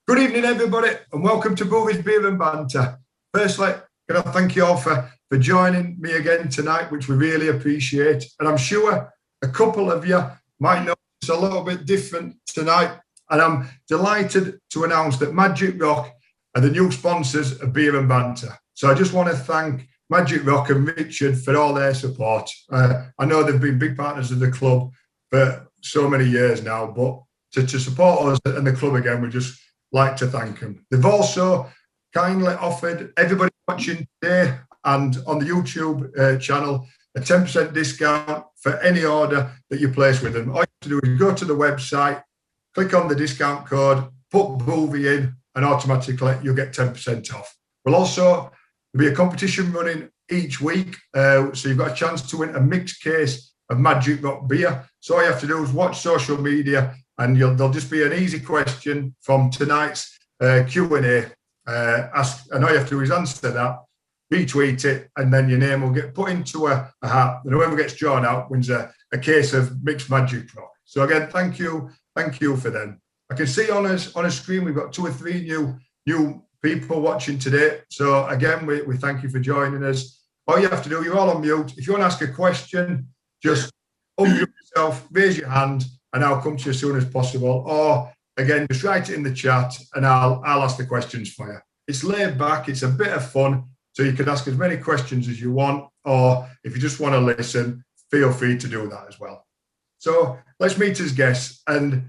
Good evening, everybody, and welcome to BOOTHY'S Beer and Banter. Firstly, can I thank you all for joining me again tonight, which we really appreciate. And I'm sure a couple of you might know it's a little bit different tonight. And I'm delighted to announce that Magic Rock are the new sponsors of Beer and Banter. So I just want to thank Magic Rock and Richard for all their support. I know they've been big partners of the club for so many years now, but to support us and the club again, we just like to thank them. They've also kindly offered everybody watching today and on the YouTube channel a 10% discount for any order that you place with them. All you have to do is go to the website, click on the discount code, put BOOTHY in, and automatically you'll get 10% off. There'll also be a competition running each week, so you've got a chance to win a mixed case of Magic Rock beer. So all you have to do is watch social media, and there'll just be an easy question from tonight's Q&A. And all you have to do is answer that, retweet it, and then your name will get put into a hat. And whoever gets drawn out wins a case of mixed Magic Rock. So again, thank you for them. I can see on a screen we've got 2 or 3 new people watching today. So again, we thank you for joining us. All you have to do, you're all on mute. If you want to ask a question, just unmute yourself, raise your hand, and I'll come to you as soon as possible. Or again, just write it in the chat and I'll ask the questions for you. It's laid back, it's a bit of fun, so you can ask as many questions as you want, or if you just want to listen, feel free to do that as well. So let's meet as guests, and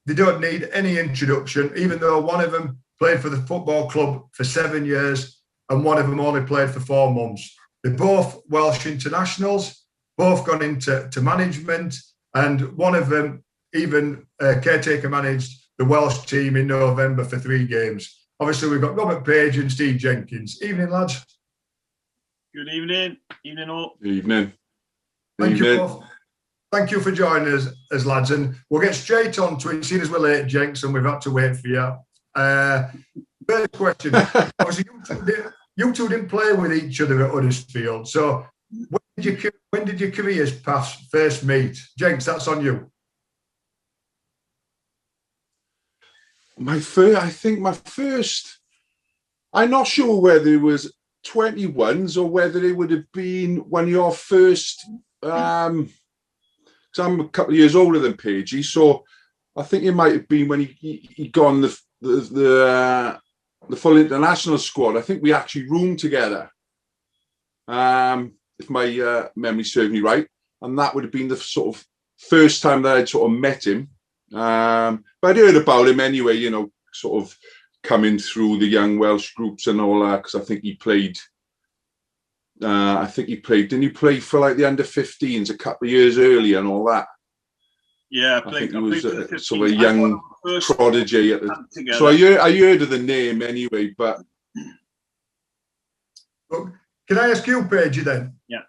they don't need any introduction, even though one of them played for the football club for 7 years and one of them only played for 4 months. They're both Welsh internationals, both gone into management, and one of them even caretaker managed the Welsh team in November for 3 games. Obviously, we've got Robert Page and Steve Jenkins. Evening, lads. Good evening. Evening all. Good evening. Thank you both. Thank you for joining us, lads. And we'll get straight on to it, seeing as we're late, Jenks, and we've had to wait for you. First question. Obviously, you two didn't play with each other at Huddersfield. So when did your careers pass first meet? Jenks, that's on you. I think my first, I'm not sure whether it was 21s or whether it would have been one of your first, because I'm a couple of years older than Pagey, so I think it might have been when he gone the full international squad. I think we actually roomed together, if my memory serves me right, and that would have been the sort of first time that I'd sort of met him. But I'd heard about him anyway, you know, sort of coming through the young Welsh groups and all that, because I think he played, didn't he play for like the under-15s a couple of years earlier and all that? Yeah, I think he was sort of a young prodigy at the, so I heard of the name anyway, but. Well, can I ask you, Paige, then? Yeah.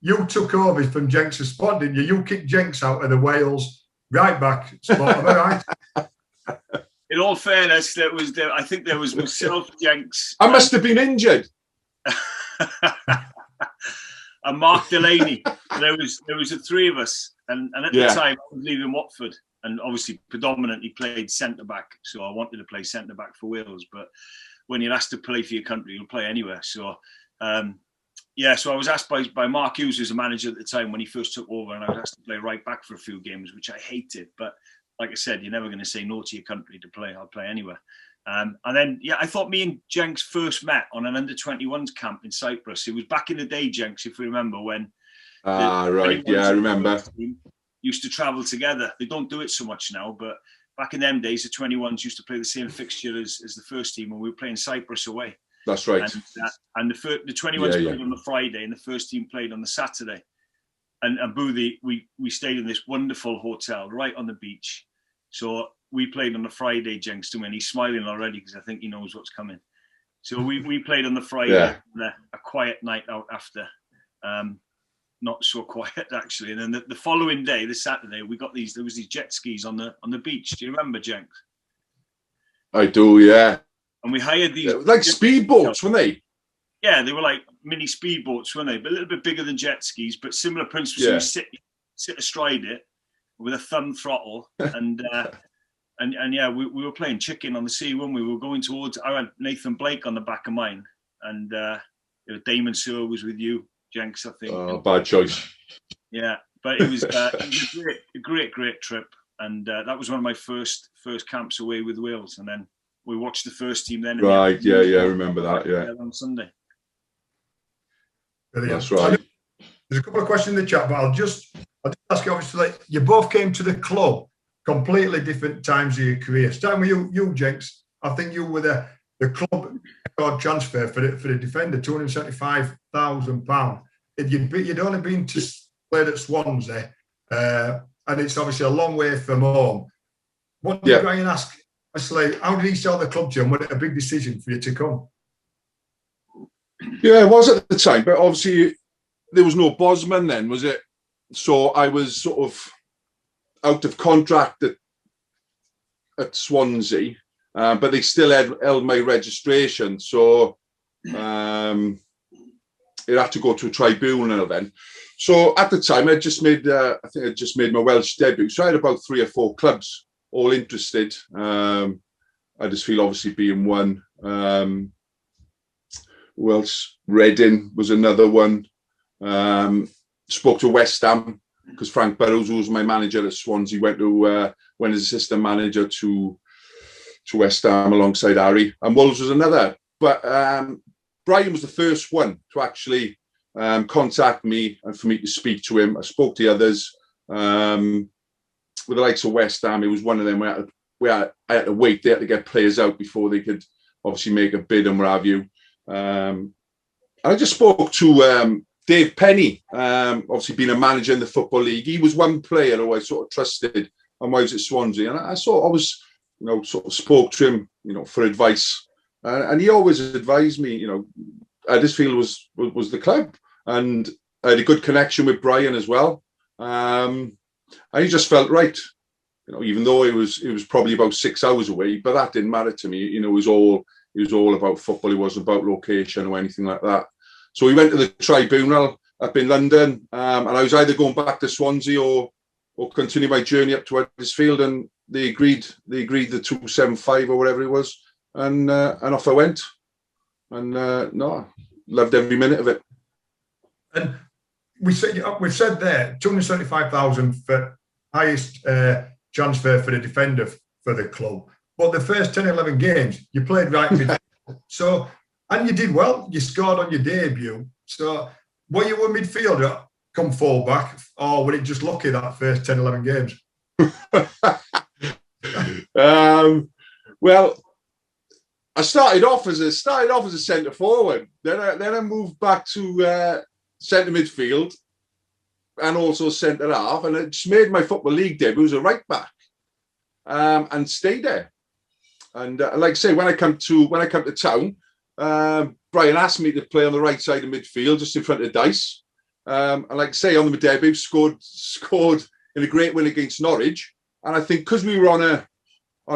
You took over from Jenks' spot, didn't you? You kicked Jenks out of the Wales right back spot, am I right? In all fairness, I think there was myself, Jenks. I must have been injured. And Mark Delaney. There was the 3 of us, and at the time I was leaving Watford, and obviously predominantly played centre back. So I wanted to play centre back for Wales, but when you're asked to play for your country, you'll play anywhere. So. So I was asked by Mark Hughes, who was a manager at the time when he first took over, and I was asked to play right back for a few games, which I hated. But like I said, you're never going to say no to your country to play. I'll play anywhere. And then, I thought me and Jenks first met on an under-21s camp in Cyprus. It was back in the day, Jenks, if we remember, when... right, yeah, I remember. Used to travel together. They don't do it so much now, but back in them days, the 21s used to play the same fixture as the first team when we were playing Cyprus away. That's right. And the 21s played on the Friday and the first team played on the Saturday. And Boothie, we stayed in this wonderful hotel right on the beach. So we played on the Friday, Jenks, to win. He's smiling already because I think he knows what's coming. So we played on the Friday, a quiet night out after. Not so quiet, actually. And then the following day, the Saturday, there was these jet skis on the beach. Do you remember, Jenks? I do, yeah. And we hired these... like speedboats, weren't they? Yeah, they were like mini speedboats, weren't they? But a little bit bigger than jet skis, but similar principles. So you sit astride it with a thumb throttle. And And yeah, we were playing chicken on the sea when we were going towards. I had Nathan Blake on the back of mine, and Damon Sewer was with you, Jenks, I think. Oh, bad choice. Yeah, but it was a great trip, and that was one of my first camps away with Wales, and then we watched the first team then. Right, yeah, I remember that. Yeah, on Sunday. That's right. There's a couple of questions in the chat, but I'll just ask you. Obviously, you both came to the club completely different times of your career. Starting with you, Jenks. I think you were the club record transfer for the defender, £275,000. You'd only been to played at Swansea, and it's obviously a long way from home. What did Brian ask? Actually, how did he sell the club to you, and was it a big decision for you to come? Yeah, it was at the time, but obviously there was no Bosman then, was it? So I was sort of out of contract at Swansea, but they still held my registration, so it had to go to a tribunal then. So at the time, I just made, I think I just made my Welsh debut. So I had about 3 or 4 clubs all interested. Huddersfield obviously being one. Who else? Reading was another one. Spoke to West Ham because Frank Burrows, who was my manager at Swansea, went as assistant manager to West Ham alongside Harry. And Wolves was another. But Brian was the first one to actually contact me and for me to speak to him. I spoke to the others. With the likes of West Ham, it was one of them where I had to wait. They had to get players out before they could obviously make a bid and what have you. I just spoke to Dave Penny, obviously being a manager in the Football League. He was one player who I sort of trusted and was at Swansea. And I sort of spoke to him, for advice. And he always advised me, Huddersfield was the club. And I had a good connection with Brian as well. And he just felt right, even though it was probably about 6 hours away, but that didn't matter to me. It was all about football. It wasn't about location or anything like that. So we went to the tribunal up in London, and I was either going back to Swansea or continue my journey up to Huddersfield, and they agreed the 275 or whatever it was, and off I went. And loved every minute of it. And we've said there 275,000 for highest transfer for the defender for the club. But the first 10, 11 games, you played right mid. So, and you did well. You scored on your debut. So, were you a midfielder come full-back, or were it just lucky that first 10, 11 games? Well, I started off as a centre forward. Then I moved back to centre midfield and also centre half, and it just made my Football League debut as a right back, and stayed there. And like I say, when I come to town, Brian asked me to play on the right side of midfield, just in front of Dice. And like I say, on the debut, scored in a great win against Norwich. And I think because we were on a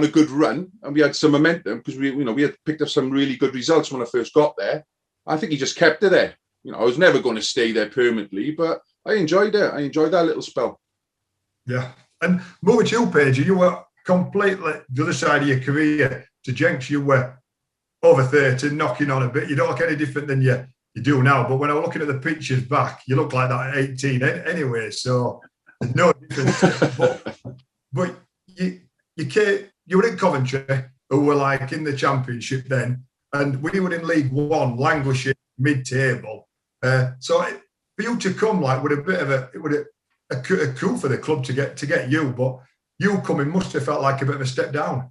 good run and we had some momentum, because we had picked up some really good results when I first got there, I think he just kept it there. I was never going to stay there permanently, but I enjoyed it. I enjoyed that little spell. Yeah. And moving to you, Paige, you were completely the other side of your career to Jenks. You were over 30, knocking on a bit. You don't look any different than you do now. But when I was looking at the pictures back, you look like that at 18 anyway. So there's no difference. but you were in Coventry, who were like in the Championship then, and we were in League One, languishing mid-table. So for you to come with a bit of a coup for the club to get you, but you coming must have felt like a bit of a step down.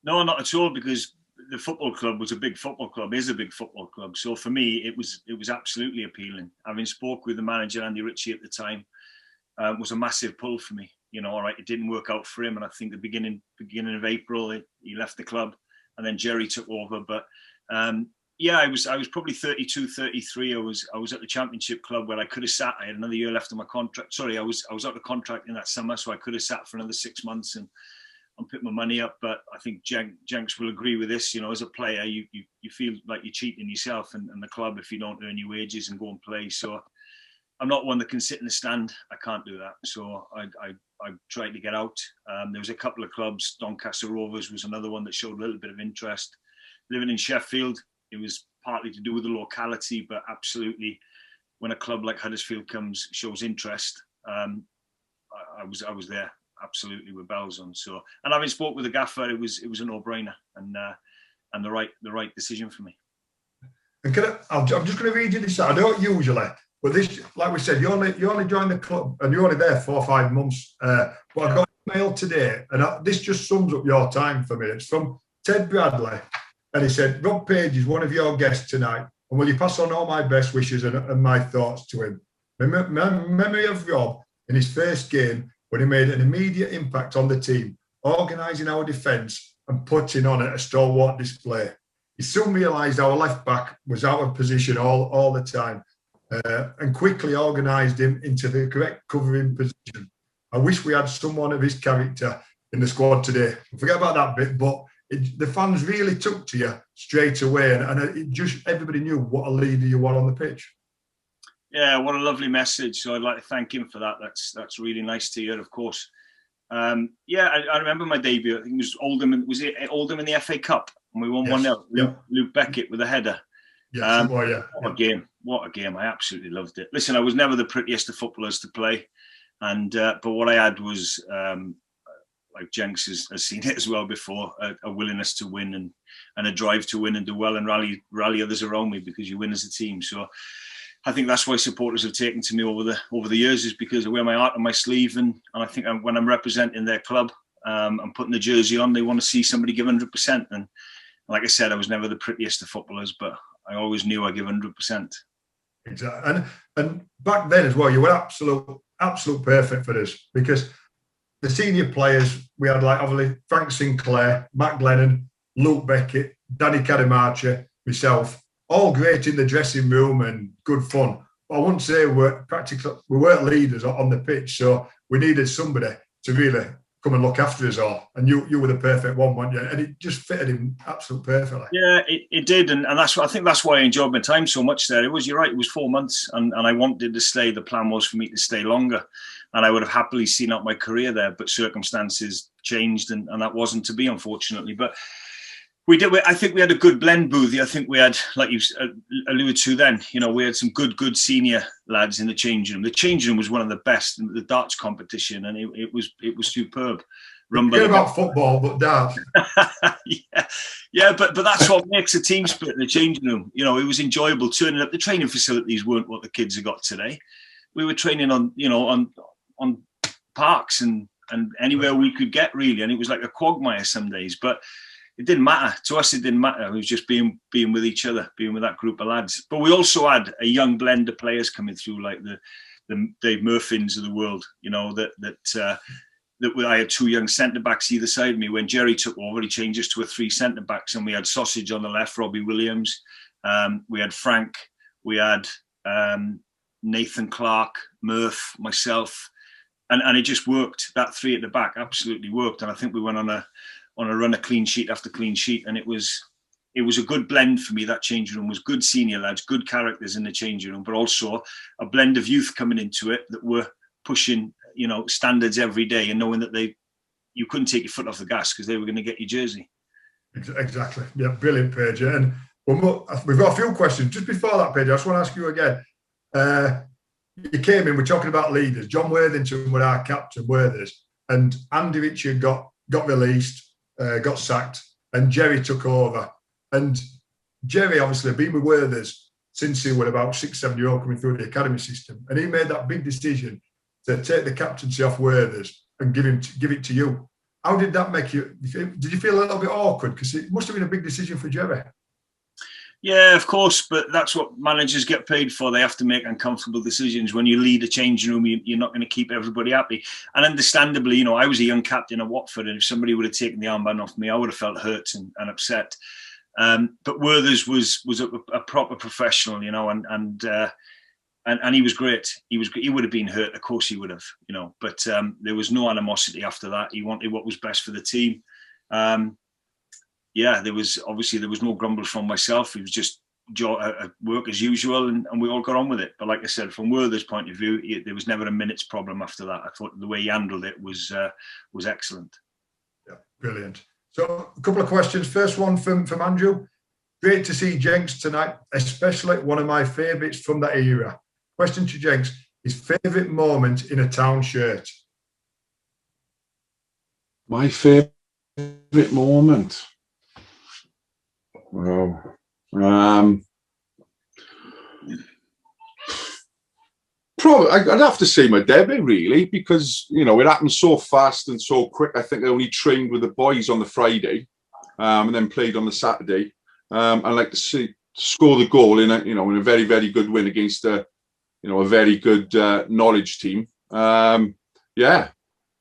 No, not at all, because the football club was a big football club, is a big football club. So for me, it was absolutely appealing. Having spoke with the manager, Andy Ritchie, at the time, was a massive pull for me. All right, it didn't work out for him, and I think the beginning of April he left the club, and then Jerry took over. But I was probably 32, 33. I was at the Championship club where I could have sat. I had another year left on my contract. Sorry, I was out of contract in that summer, so I could have sat for another 6 months and put my money up. But I think Jenks will agree with this. As a player, you feel like you're cheating yourself and the club if you don't earn your wages and go and play. So I'm not one that can sit in the stand. I can't do that. So I tried to get out. There was a couple of clubs. Doncaster Rovers was another one that showed a little bit of interest. Living in Sheffield, it was partly to do with the locality, but absolutely, when a club like Huddersfield shows interest, I was there absolutely with bells on. So, and having spoke with the gaffer, it was a no-brainer and the right decision for me. And I'm just going to read you this. I don't usually, but this, like we said, you only joined the club and you're only there 4 or 5 months. But I got an email today, and this just sums up your time for me. It's from Ted Bradley, and he said, "Rob Page is one of your guests tonight, and will you pass on all my best wishes and my thoughts to him? Memory of Rob in his first game when he made an immediate impact on the team, organising our defence and putting on a stalwart display. He soon realised our left back was out of position all the time and quickly organised him into the correct covering position. I wish we had someone of his character in the squad today." Forget about that bit, but the fans really took to you straight away, and it just everybody knew what a leader you were on the pitch. Yeah, what a lovely message. So I'd like to thank him for that. That's really nice to hear, of course. Yeah, I remember my debut. I think it was Oldham. Was it Oldham in the FA Cup? And we won 1-0. Yep. Luke Beckett with a header. Yeah. What a game. What a game. I absolutely loved it. Listen, I was never the prettiest of footballers to play. But what I had was, like Jenkins has seen it as well before, a willingness to win and a drive to win and do well and rally others around me, because you win as a team. So I think that's why supporters have taken to me over the years, is because I wear my heart on my sleeve, and I think when I'm representing their club, I'm putting the jersey on, they want to see somebody give 100%. And like I said, I was never the prettiest of footballers, but I always knew I give 100%. Exactly. And back then as well, you were absolute perfect for this, because the senior players, we had like obviously Frank Sinclair, Matt Glennon, Luke Beckett, Danny Cadamarcha, myself, all great in the dressing room and good fun. But I wouldn't say we weren't leaders on the pitch, so we needed somebody to really come and look after us all. And you were the perfect one, weren't you? And it just fitted him absolutely perfectly. Yeah, it did, and that's I think that's why I enjoyed my time so much there. You're right, it was 4 months, and I wanted to stay. The plan was for me to stay longer, and I would have happily seen out my career there, but circumstances changed, and that wasn't to be, unfortunately. But we did. I think we had a good blend, Boothie. I think we had, like you alluded to then, we had some good senior lads in the changing room. The changing room was one of the best in the darts competition, and it was superb. Forget about football, but darts. yeah, but that's what makes a team spirit in the changing room. It was enjoyable turning up. The training facilities weren't what the kids have got today. We were training on parks and anywhere we could get, really, and it was like a quagmire some days, but it didn't matter to us. It didn't matter. It was just being with each other, being with that group of lads. But we also had a young blend of players coming through, like the Dave Murphins of the world. That I had 2 young centre backs either side of me. When Jerry took over, he changed us to a 3 centre backs, and we had Sausage on the left, Robbie Williams. We had Frank. We had Nathan Clark, Murph, myself, and it just worked. That 3 at the back absolutely worked, and I think we went on a run of clean sheet after clean sheet, and it was a good blend for me. That changing room was good senior lads, good characters in the changing room, but also a blend of youth coming into it that were pushing, standards every day, and knowing that you couldn't take your foot off the gas because they were going to get your jersey. Exactly. Yeah, brilliant, Paige. And we've got a few questions. Just before that, Paige, I just want to ask you again. You came in, we're talking about leaders. John Worthington were our captain, Worthers, and Andy Richard got released. Got sacked, and Jerry took over. And Jerry obviously had been with Worthers since he was about 6-7 years old, coming through the academy system, and he made that big decision to take the captaincy off Worthers and give it to you. How did that make you? Did you feel a little bit awkward? Because it must have been a big decision for Jerry. Yeah, of course, but that's what managers get paid for. They have to make uncomfortable decisions. When you lead a changing room, you're not going to keep everybody happy. And understandably, I was a young captain at Watford, and if somebody would have taken the armband off me, I would have felt hurt and upset. But Worthers was a proper professional, and he was great. He would have been hurt, of course he would have, But there was no animosity after that. He wanted what was best for the team. There was no grumble from myself. It was just work as usual, and we all got on with it. But like I said, from Werther's point of view, there was never a minute's problem after that. I thought the way he handled it was excellent. Yeah, brilliant. So a couple of questions. First one from Andrew. Great to see Jenks tonight, especially one of my favourites from that era. Question to Jenks: his favourite moment in a Town shirt? My favourite moment? Well, probably I'd have to say my debut, really, because it happened so fast and so quick. I think I only trained with the boys on the Friday, and then played on the Saturday. I'd like to score the goal in a very, very good win against a very good Norwich team. Yeah,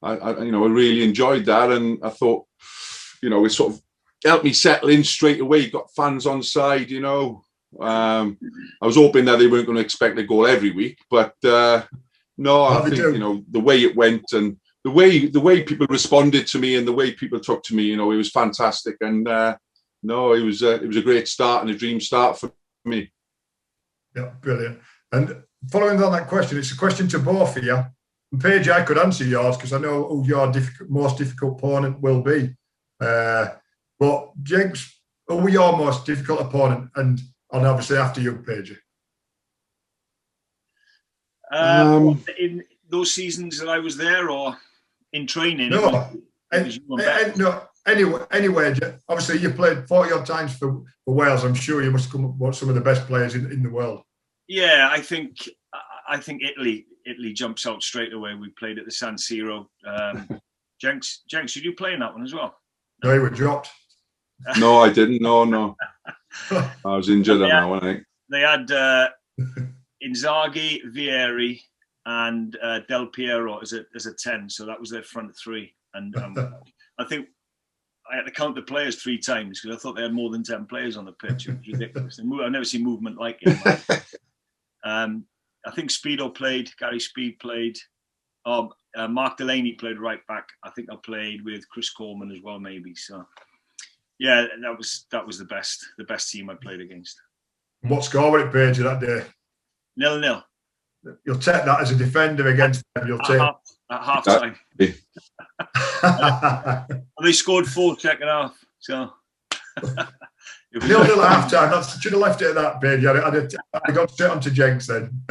I really enjoyed that, and I thought it sort of helped me settle in straight away. Got fans on side, I was hoping that they weren't going to expect a goal every week, but no, I think the way it went and the way people responded to me and the way people talked to me, it was fantastic. And no, it was a great start and a dream start for me. Yeah, brilliant. And following on that question, it's a question to both of you. And Paige, I could answer yours because I know who your most difficult opponent will be. But Jenks, who were your most difficult opponent? And obviously after you, Paige. In those seasons that I was there, or in training? No, anyway. Obviously, you played 40 odd times for Wales. I'm sure you must come up with some of the best players in the world. Yeah, I think Italy jumps out straight away. We played at the San Siro. Jenks, did you play in that one as well? No, you were dropped. No, I didn't. No. I was injured on that one, I think. They had Inzaghi, Vieri, and Del Piero as a 10. So that was their front three. And I think I had to count the players 3 times because I thought they had more than 10 players on the pitch. It was ridiculous. I've never seen movement like it. I think Speedo played. Gary Speed played. Mark Delaney played right back. I think I played with Chris Coleman as well, maybe. So, yeah, that was the best team I played against. What score were it, Paige, that day? 0-0. You'll take that as a defender against them. You'll take at half time. They scored 4 second half. So 0-0 at half time. That should have left it at that, Paige. I got straight on to Jenks then.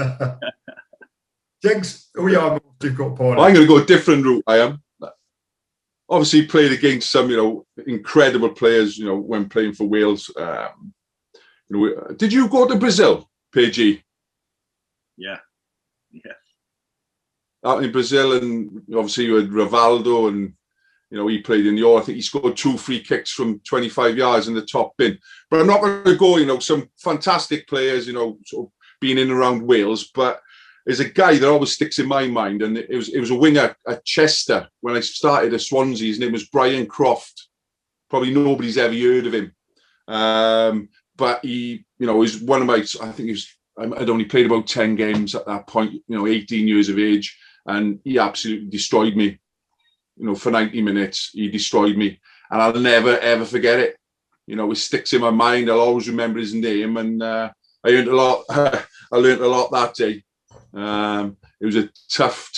Jenks, who are your most difficult opponent? I'm going to go a different route. I am. Obviously, played against some, incredible players, when playing for Wales. Did you go to Brazil, Paige? Yeah. Out in Brazil, and obviously you had Rivaldo, and he played in the Euro. I think he scored 2 free kicks from 25 yards in the top bin. But I'm not going to go, some fantastic players, sort of being in and around Wales, but there's a guy that always sticks in my mind, and it was a winger at Chester when I started at Swansea. His name was Brian Croft. Probably nobody's ever heard of him, but he, was one of my. I think I'd only played about 10 games at that point. 18 years of age, and he absolutely destroyed me. For 90 minutes, he destroyed me, and I'll never ever forget it. It sticks in my mind. I'll always remember his name, and I learned a lot. I learned a lot that day. It was a tough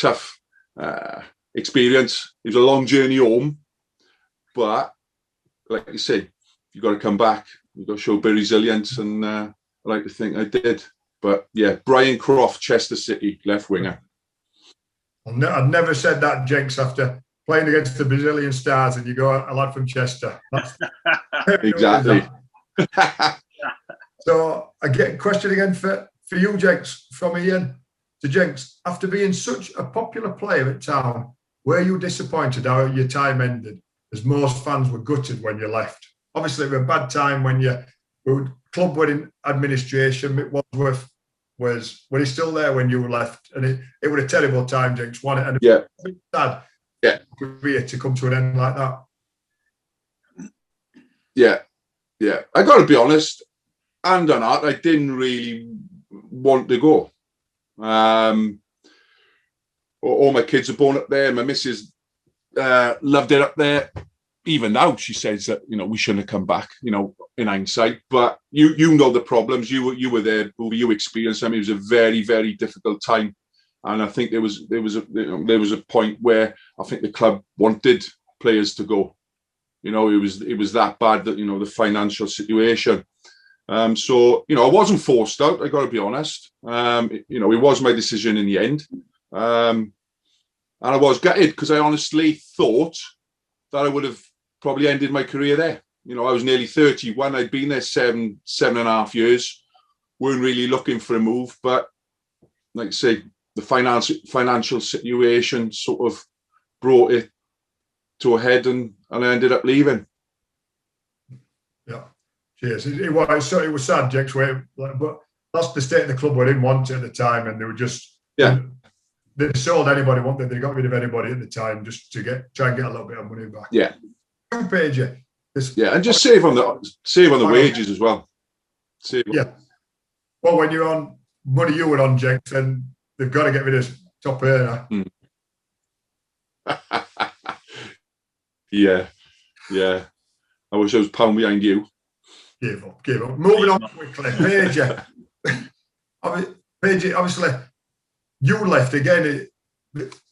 experience. It was a long journey home, but like you say, you've got to come back. You've got to show a bit of resilience, and I like to think I did. But yeah, Brian Croft, Chester City, left winger. I've never said that, Jenks, after playing against the Brazilian Stars, and you go, a lad from Chester. Exactly. So I get a question again for you, Jenks, from Ian. So, Jenks, after being such a popular player at Town, were you disappointed how your time ended, as most fans were gutted when you left? Obviously, it was a bad time when club were in administration. Mick Wadsworth was he still there when you left? And it was a terrible time, Jenks, wasn't it? And yeah. It was sad. Yeah. Career to come to an end like that. Yeah. I got to be honest, and on that, I didn't really want to go. All my kids are born up there. My missus loved it up there. even now she says that, you know, we shouldn't have come back, you know, in hindsight. But you know the problems. You were there, you experienced them. It was a very, very difficult time. And I think there was a point where I think the club wanted players to go. You know, it was that bad, that, you know, the financial situation. So, you know, I wasn't forced out, I got to be honest. You know, it was my decision in the end. And I was gutted because I honestly thought that I would have probably ended my career there. You know, I was nearly 31. I'd been there seven and a half years. Weren't really looking for a move, but like I say, the financial situation sort of brought it to a head, and I ended up leaving. Yeah, cheers. It was sad, Jex, but that's the state of the club. We didn't want it at the time, and they were just they sold anybody, wanted they got rid of anybody at the time just to try and get a little bit of money back. Yeah, page and just save on the wages as well. Well, when you're on money you were on, Jex, then they've got to get rid of top earner. Yeah. I wish I was pound behind you. Give up. Moving on quickly. Paige, obviously, you left again.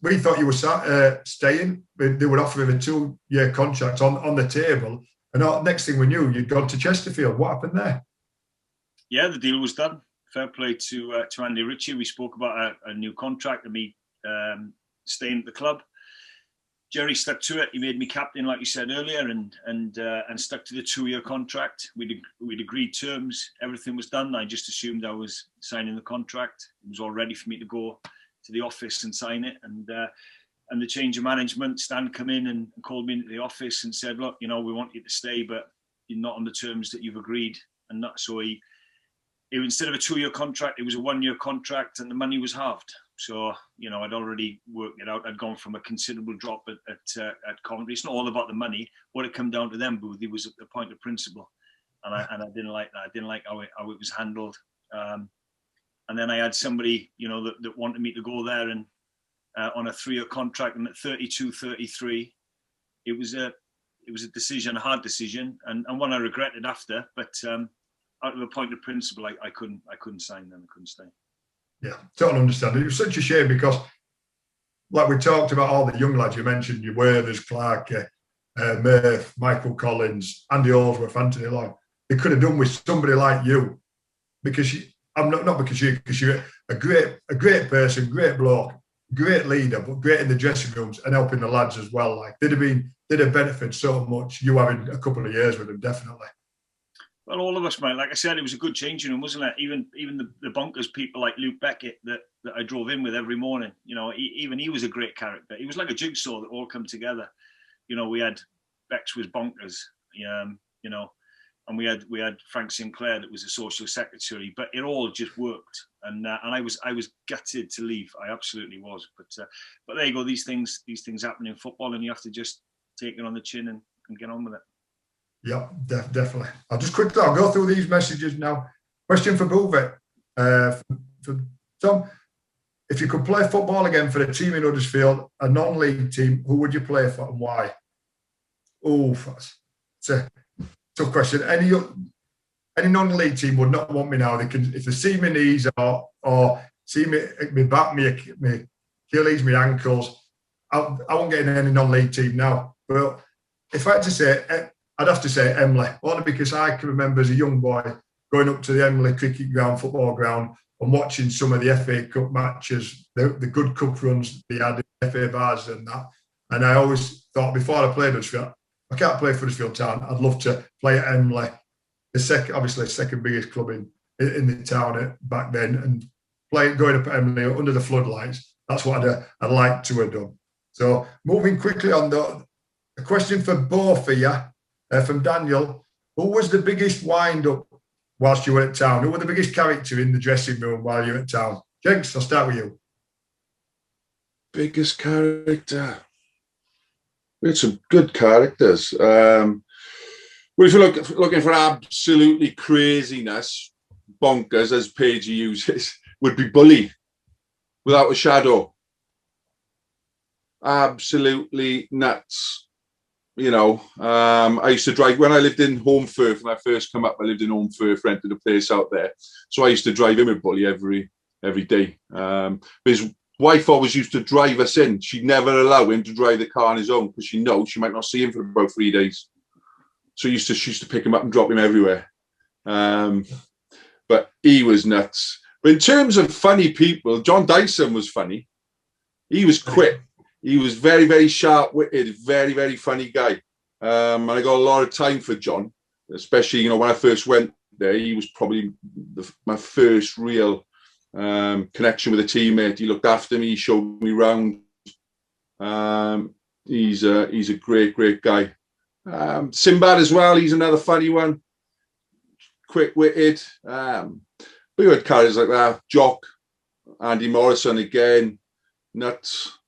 We thought you were staying. They would offer him a 2-year contract on the table. And next thing we knew, you'd gone to Chesterfield. What happened there? Yeah, the deal was done. Fair play to Andy Ritchie. We spoke about a new contract and me staying at the club. Jerry stuck to it. He made me captain, like you said earlier, and stuck to the 2-year contract. We'd agreed terms. Everything was done. I just assumed I was signing the contract. It was all ready for me to go to the office and sign it. And the change of management, Stan come in and called me into the office and said, look, you know, we want you to stay, but you're not on the terms that you've agreed. And so instead of a 2-year contract, it was a 1-year contract, and the money was halved. So, you know, I'd already worked it out. I'd gone from a considerable drop at Coventry. It's not all about the money. What it came down to them, Boothie, was a point of principle. And I didn't like that. I didn't like how it was handled. And then I had somebody, you know, that wanted me to go there and on a 3-year contract, and at 32, 33, it was a decision, a hard decision, and one I regretted after. But out of a point of principle, I couldn't sign them. I couldn't stay. Yeah, totally understand. It was such a shame because, like we talked about, all the young lads you mentioned, your Worthers, Clark, Murph, Michael Collins, Andy Allsworth, Anthony Lloyd. They could have done with somebody like you, because because you're a great person, great bloke, great leader, but great in the dressing rooms and helping the lads as well. Like they'd have benefited so much. You having a couple of years with them, definitely. Well, all of us, mate. Like I said, it was a good changing room, wasn't it? Even the bonkers people like Luke Beckett that I drove in with every morning. You know, even he was a great character. He was like a jigsaw that all come together. You know, we had Bex was bonkers. You know, and we had Frank Sinclair that was a social secretary. But it all just worked, and I was gutted to leave. I absolutely was. But there you go. These things happen in football, and you have to just take it on the chin and get on with it. Yeah, definitely. I'll go through these messages now. Question for Boothie. For Tom, if you could play football again for a team in Huddersfield, a non-league team, who would you play for and why? Oh, it's a tough question. Any non-league team would not want me now. They can, if they see my knees or see me back, my Achilles, my ankles, I won't get in any non-league team now. But if I had to say, I'd have to say Emily, only because I can remember as a young boy going up to the Emily cricket ground, football ground, and watching some of the FA Cup matches, the good cup runs they had in the FA bars and that. And I always thought before I played Huddersfield, I can't play for Huddersfield Town. I'd love to play at Emily, obviously second biggest club in the town back then, and going up at Emily under the floodlights. That's what I'd like to have done. So moving quickly on, a question for both of you. From Daniel, who was the biggest wind-up whilst you were at town? Who was the biggest character in the dressing room while you were at town? Jenks, I'll start with you. Biggest character? We had some good characters. Well, if you're looking for absolutely craziness, bonkers, as Paige uses, would be Bully, without a shadow. Absolutely nuts. I used to drive when I lived in Holmfirth. When I first come up, I lived in Holmfirth, rented a place out there. So I used to drive him with Bully every day. His wife always used to drive us in. She'd never allow him to drive the car on his own because she knows she might not see him for about 3 days. So she used to pick him up and drop him everywhere. But he was nuts. But in terms of funny people, John Dyson was funny. He was quick. He was very, very sharp-witted, very, very funny guy. And I got a lot of time for John, especially, when I first went there. He was probably my first real connection with a teammate. He looked after me. He showed me around. He's a great, great guy. Sinbad as well. He's another funny one. Quick-witted. We had characters like that. Jock, Andy Morrison again. Nuts.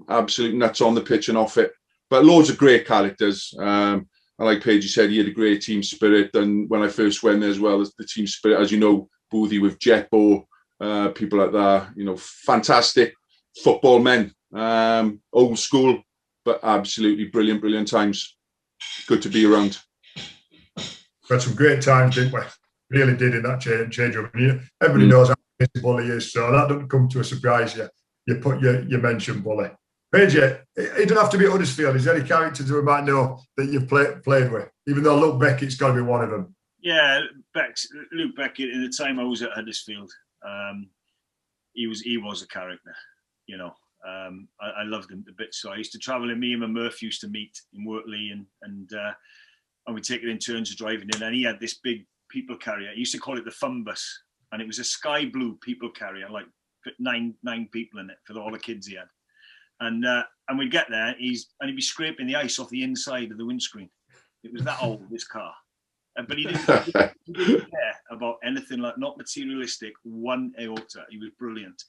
Absolute nuts on the pitch and off it, but loads of great characters. And like Paige said, he had a great team spirit. And when I first went there as well, as the team spirit, as you know, Boothie with Jetbo, people like that, fantastic football men, old school, but absolutely brilliant times. Good to be around. We had some great times, didn't we? Really did in that change room. Everybody knows how busy Bully is, so that doesn't come to a surprise yet. You mentioned Bully. Paige, it doesn't have to be Huddersfield. Is there any characters we might know that you've played with? Even though Luke Beckett's got to be one of them. Yeah, Luke Beckett. In the time I was at Huddersfield, he was a character. I loved him a bit. So I used to travel, and me and my Murph used to meet in Wortley, and we'd take it in turns of driving in. And he had this big people carrier. He used to call it the Fun Bus, and it was a sky blue people carrier, like nine people in it for all the kids he had. And we'd get there, he'd be scraping the ice off the inside of the windscreen. It was that old, this car. But he didn't care about anything, like, not materialistic, one iota. He was brilliant.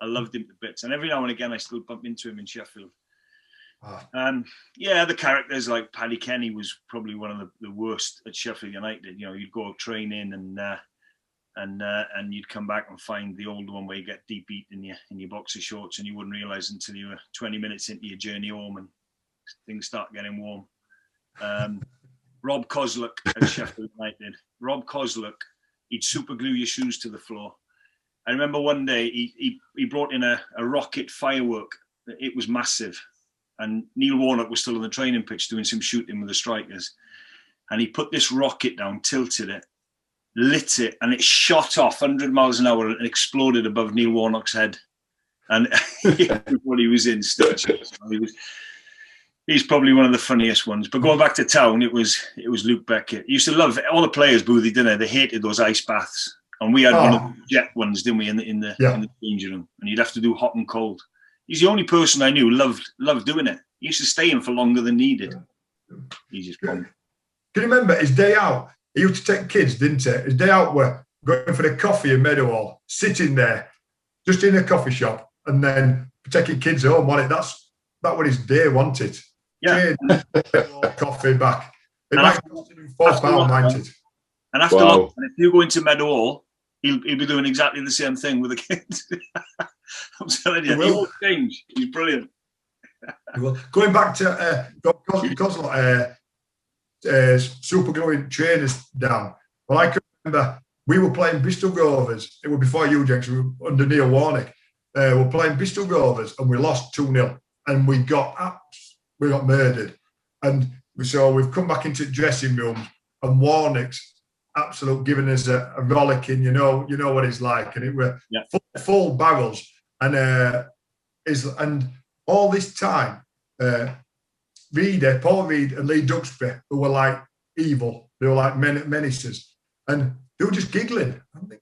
I loved him to bits. And every now and again, I still bump into him in Sheffield. The characters like Paddy Kenny was probably one of the worst at Sheffield United. You'd go training and you'd come back and find the old one where you get deep eat in your boxer shorts, and you wouldn't realise until you were 20 minutes into your journey home and things start getting warm. Rob Kozluk at Sheffield United. Rob Kozluk, he'd super glue your shoes to the floor. I remember one day he brought in a rocket firework. It was massive. And Neil Warnock was still on the training pitch doing some shooting with the strikers. And he put this rocket down, tilted it, lit it, and it shot off 100 miles an hour and exploded above Neil Warnock's head. And everybody was in stitches. He's probably one of the funniest ones. But going back to town, it was Luke Beckett. He used to love all the players, Boothie, didn't they? They hated those ice baths. And we had one of the jet ones, didn't we, in the changing room. And you'd have to do hot and cold. He's the only person I knew loved doing it. He used to stay in for longer than needed. He just Can you remember his day out? He used to take kids, didn't he? His day out were going for the coffee in Meadowhall, sitting there, just in a coffee shop, and then taking kids home on it. That's what his day wanted. Yeah. Coffee back. It might cost him £4.90. And after lunch, if you go into Meadowhall, he'll be doing exactly the same thing with the kids. I'm telling you, he won't change. He's brilliant. Well, going back to super glowing trainers down. Well, I can remember we were playing Bristol Rovers. It was before you, Jenkins. We were under Neil Warnock. We were playing Bristol Rovers and we lost 2-0, and we got murdered. And so we've come back into the dressing room, and Warnock's absolute giving us a rollicking. You know what he's like, and it were full barrels. And all this time, Paul Reed and Lee Duxbury, who were like evil, they were like menaces, and they were just giggling. I think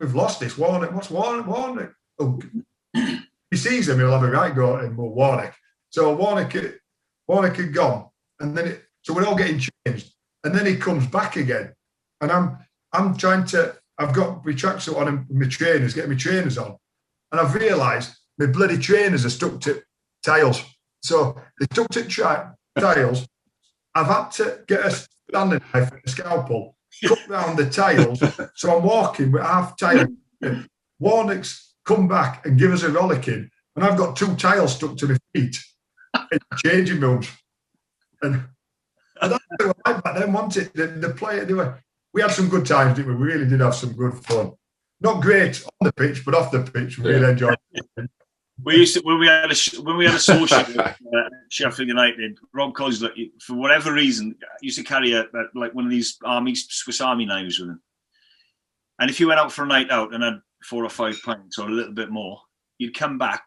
we've lost this. Warnock, what's Warnock? Oh, he sees him, he'll have a right go at him. Well, Warnock. So Warnock had gone, and then so we're all getting changed, and then he comes back again, and I'm trying to. I've got my tracksuit on and my trainers, getting my trainers on, and I've realised my bloody trainers are stuck to tiles. So they stuck to tiles. I've had to get a standing knife and a scalpel, cut round the tiles. So I'm walking with half tile. Warnock's come back and give us a rollicking, and I've got 2 tiles stuck to my feet in the changing rooms. And that's what they were like back then, wasn't it? The player, we had some good times, didn't we? We really did have some good fun. Not great on the pitch, but off the pitch, we really enjoyed it. We used to, when we had a social at Sheffield United, Rob Collins, for whatever reason, used to carry like one of these Swiss Army knives with him. And if you went out for a night out and had 4 or 5 pints or a little bit more, you'd come back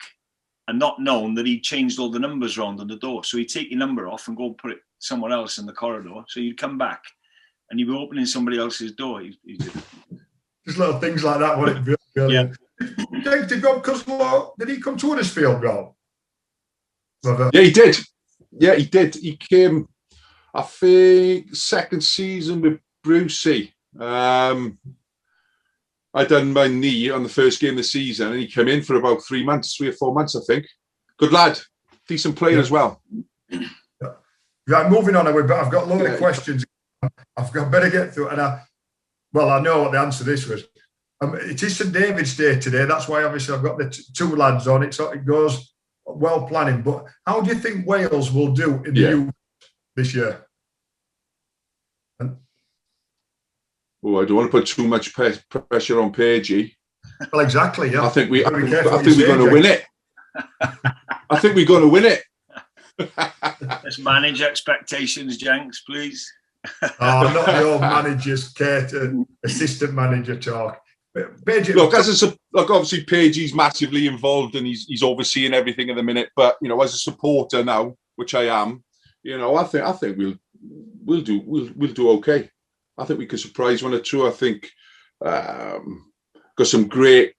and not known that he'd changed all the numbers around on the door. So he'd take your number off and go and put it somewhere else in the corridor. So you'd come back and you'd be opening somebody else's door. Just little things like that, wasn't it? Brilliant. Yeah. Did Rob Cuslow, did he come to Huddersfield, Rob? Yeah, he did. Yeah, he did. He came, I think, second season with Brucey. I done my knee on the first game of the season, and he came in for about 3 months, 3 or 4 months, I think. Good lad, decent player as well. Right, moving on. I've got a lot of questions. I've got better get through, and I know what the answer to this was. It is St David's Day today. That's why obviously I've got the 2 lads on it, so it goes well planning. But how do you think Wales will do in the youth this year? Oh, I don't want to put too much pressure on Pagey. Well, exactly. Yeah, I think we're going to win it. I think we're going to win it. Let's manage expectations, Jenks, please. Not the old manager's assistant manager talk. Pagey, look, obviously Pagey's massively involved and he's overseeing everything at the minute. But as a supporter now, which I am, I think we'll do okay. I think we could surprise 1 or 2. I think got some great,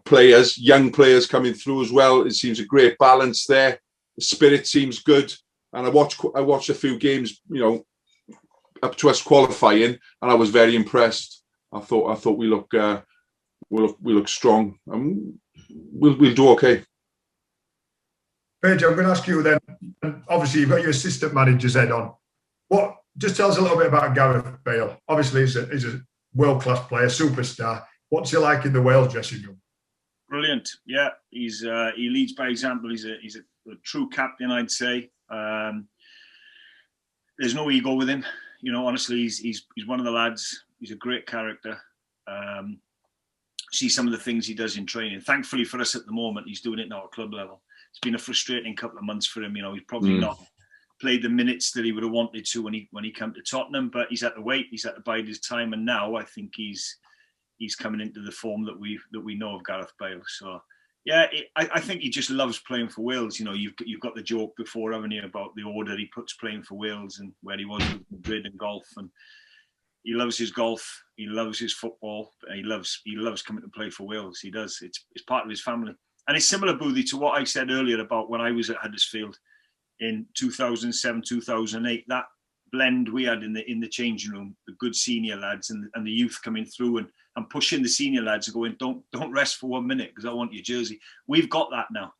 players, young players coming through as well. It seems a great balance there. The spirit seems good, and I watched a few games, up to us qualifying, and I was very impressed. I thought we look strong, and we'll do okay. Paige, I'm going to ask you then. Obviously, you've got your assistant manager's head on. Just tell us a little bit about Gareth Bale. Obviously, he's a world-class player, superstar. What's he like in the Wales dressing room? Brilliant. Yeah, he leads by example. He's a true captain, I'd say. There's no ego with him. Honestly, he's one of the lads. He's a great character. See some of the things he does in training. Thankfully for us at the moment, he's doing it now at club level. It's been a frustrating couple of months for him. He's probably not played the minutes that he would have wanted to when he came to Tottenham, but he's had to wait. He's had to bide his time, and now I think he's coming into the form that we know of Gareth Bale. So yeah, I think he just loves playing for Wales. You've got the joke before, haven't you, about the order he puts playing for Wales and where he was with Madrid and golf, and he loves his golf, he loves his football, he loves coming to play for Wales. He does. It's part of his family, and it's similar, Boothie, to what I said earlier about when I was at Huddersfield in 2007, 2008. That blend we had in the changing room, the good senior lads and the youth coming through and pushing the senior lads and going, don't rest for 1 minute because I want your jersey. We've got that now.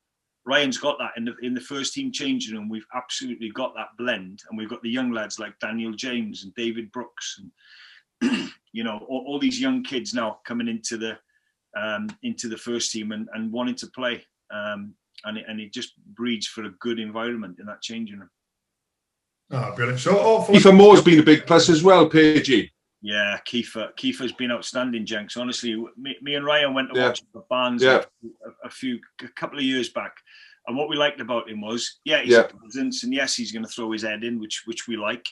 Ryan's got that in the first team changing room. We've absolutely got that blend, and we've got the young lads like Daniel James and David Brooks, and all these young kids now coming into the first team and wanting to play. And it just breeds for a good environment in that changing room. Oh, brilliant. So Kiefer Moore's been a big plus as well, Pagey. Yeah, Kiefer's been outstanding, Jenks. Honestly, me and Ryan went to watch the Barnes a couple of years back, and what we liked about him was, he's a presence, and yes, he's going to throw his head in, which we like,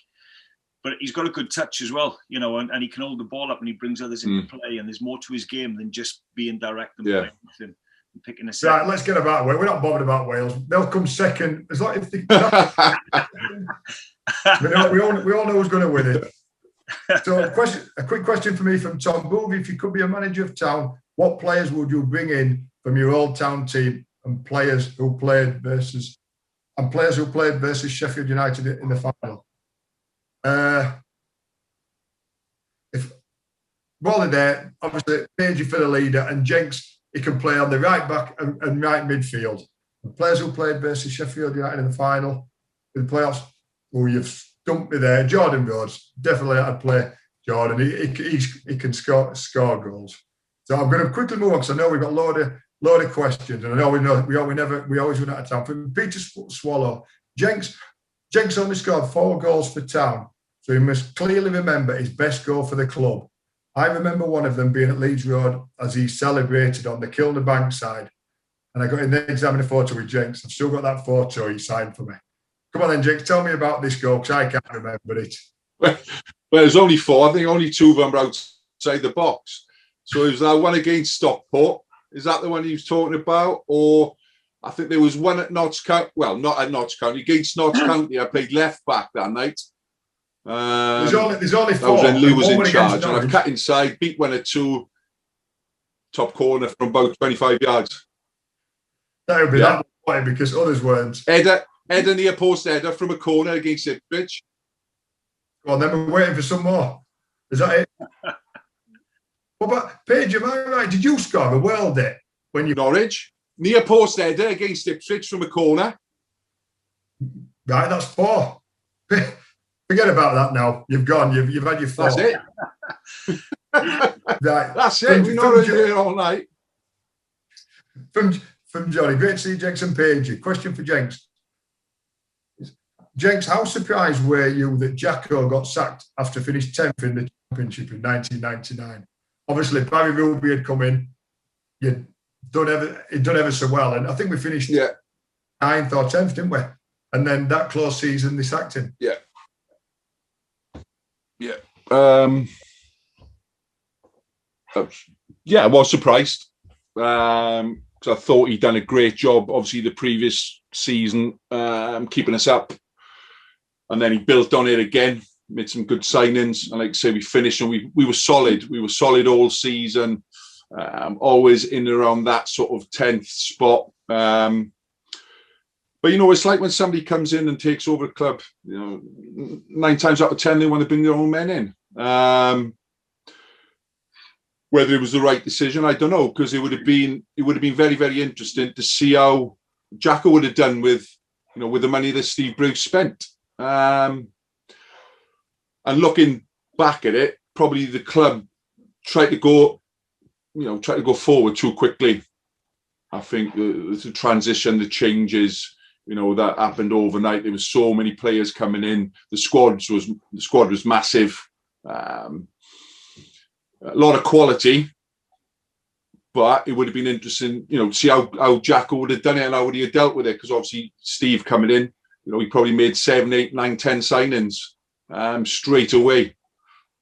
but he's got a good touch as well, and he can hold the ball up and he brings others into play, and there's more to his game than just being direct and playing with him and picking a set. Right, let's get about Wales. We're not bothered about Wales. They'll come second. As long if they, we all know who's going to win it. So a quick question for me from Tom Boothie. If you could be a manager of town, what players would you bring in from your old town team and players who played versus Sheffield United in the final? If Wally there, obviously Pagey for the leader, and Jenks, he can play on the right back and right midfield. The players who played versus Sheffield United in the final, in the playoffs, you've stumped me there. Jordan Rhodes, definitely I'd play Jordan. He can score goals. So I'm going to quickly move on because I know we've got a load of questions, and I know we always run out of time. From Peter Swallow, Jenks, Jenks only scored 4 goals for Town, so he must clearly remember his best goal for the club. I remember one of them being at Leeds Road as he celebrated on the Kilner Bank side. And I got in there examining a photo with Jenks. I've still got that photo he signed for me. Come on then, Jenks, tell me about this goal, because I can't remember it. Well, there's only 4. I think only 2 of them were outside the box. So it was that one against Stockport. Is that the one he was talking about? Or I think there was one at Notts County. Well, not at Notts County. Against Notts County, I played left back that night. There's only 4. That was when Lou was in charge. And I've cut inside, beat 1 or 2, top corner from about 25 yards. That would be that way because others weren't. Header near post header from a corner against Ipswich. Well, then we're waiting for some more. Is that it? What about Paige? Am I right? Did you score a world it when you Norwich? Near post header against Ipswich from a corner. Right, that's 4. Forget about that now. You've gone. You've had your 4. That's it. Right. That's it. We're not here all night. From Johnny. Great to see Jenks and Paige. Question for Jenks. Jenks, how surprised were you that Jacko got sacked after finishing 10th in the Championship in 1999? Obviously, Barry Ruby had come in. He'd done ever so well. And I think we finished 9th or 10th, didn't we? And then that close season, they sacked him. Yeah. I was surprised. Because I thought he'd done a great job, obviously, the previous season, keeping us up. And then he built on it again, made some good signings. And like I say, we finished and we were solid. We were solid all season, always in and around that sort of 10th spot. But, it's like when somebody comes in and takes over a club, 9 times out of 10, they want to bring their own men in. Whether it was the right decision, I don't know, because it would have been very, very interesting to see how Jacko would have done with the money that Steve Bruce spent. And looking back at it, probably the club tried to go forward too quickly. I think the transition, the changes, that happened overnight. There was so many players coming in. The squad was massive. A lot of quality, but it would have been interesting, to see how Jacko would have done it and how would he have dealt with it. Because obviously Steve coming in, he probably made 7, 8, 9, 10 signings straight away,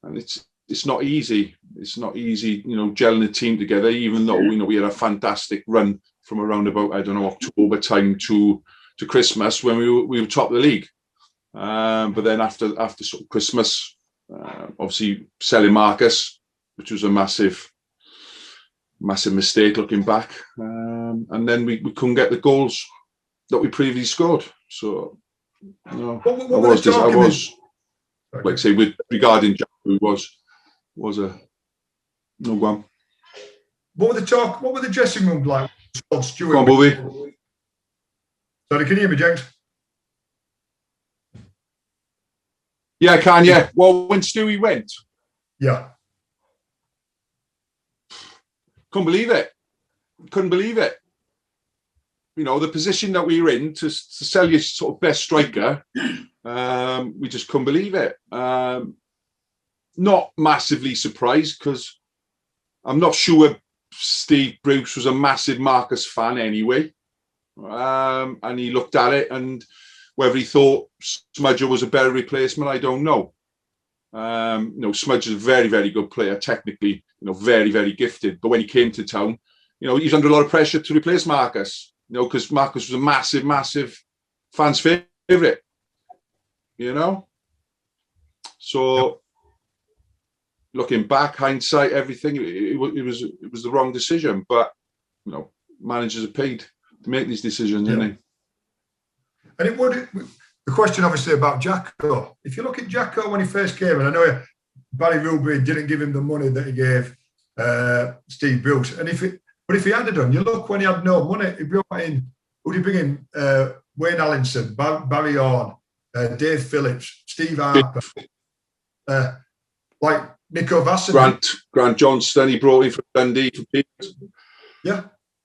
and it's not easy. It's not easy, gelling the team together. Even though we had a fantastic run from around about October time to Christmas when we were top of the league. But then after sort of Christmas, obviously selling Marcus, which was a massive mistake looking back. And then we couldn't get the goals that we previously scored. So, I was like I say, regarding Jack, who was a no one. What were the dressing rooms like? Stuart. Come on, Bobby. Sorry, can you hear me, James? Yeah, I can, yeah. Well, when Stewie went. Yeah. Couldn't believe it. The position that we were in to sell your sort of best striker, we just couldn't believe it. Not massively surprised because I'm not sure Steve Bruce was a massive Marcus fan anyway. And he looked at it, and whether he thought Smudger was a better replacement, I don't know. Smudger's a very, very good player, technically, very, very gifted. But when he came to Town, he was under a lot of pressure to replace Marcus, because Marcus was a massive, massive fans' favourite, So, looking back, hindsight, everything, it was the wrong decision. But, managers are paid to make these decisions, yeah. Isn't And it would. The question, obviously, about Jacko. If you look at Jacko when he first came, and I know Barry Ruby didn't give him the money that he gave Steve Bruce, but if he had done, you look when he had no money, he brought in. Who did he bring in? Wayne Allinson, Barry Horn, Dave Phillips, Steve Harper, like Nico Vassar. Grant Johnston. He brought in from Dundee. Yeah.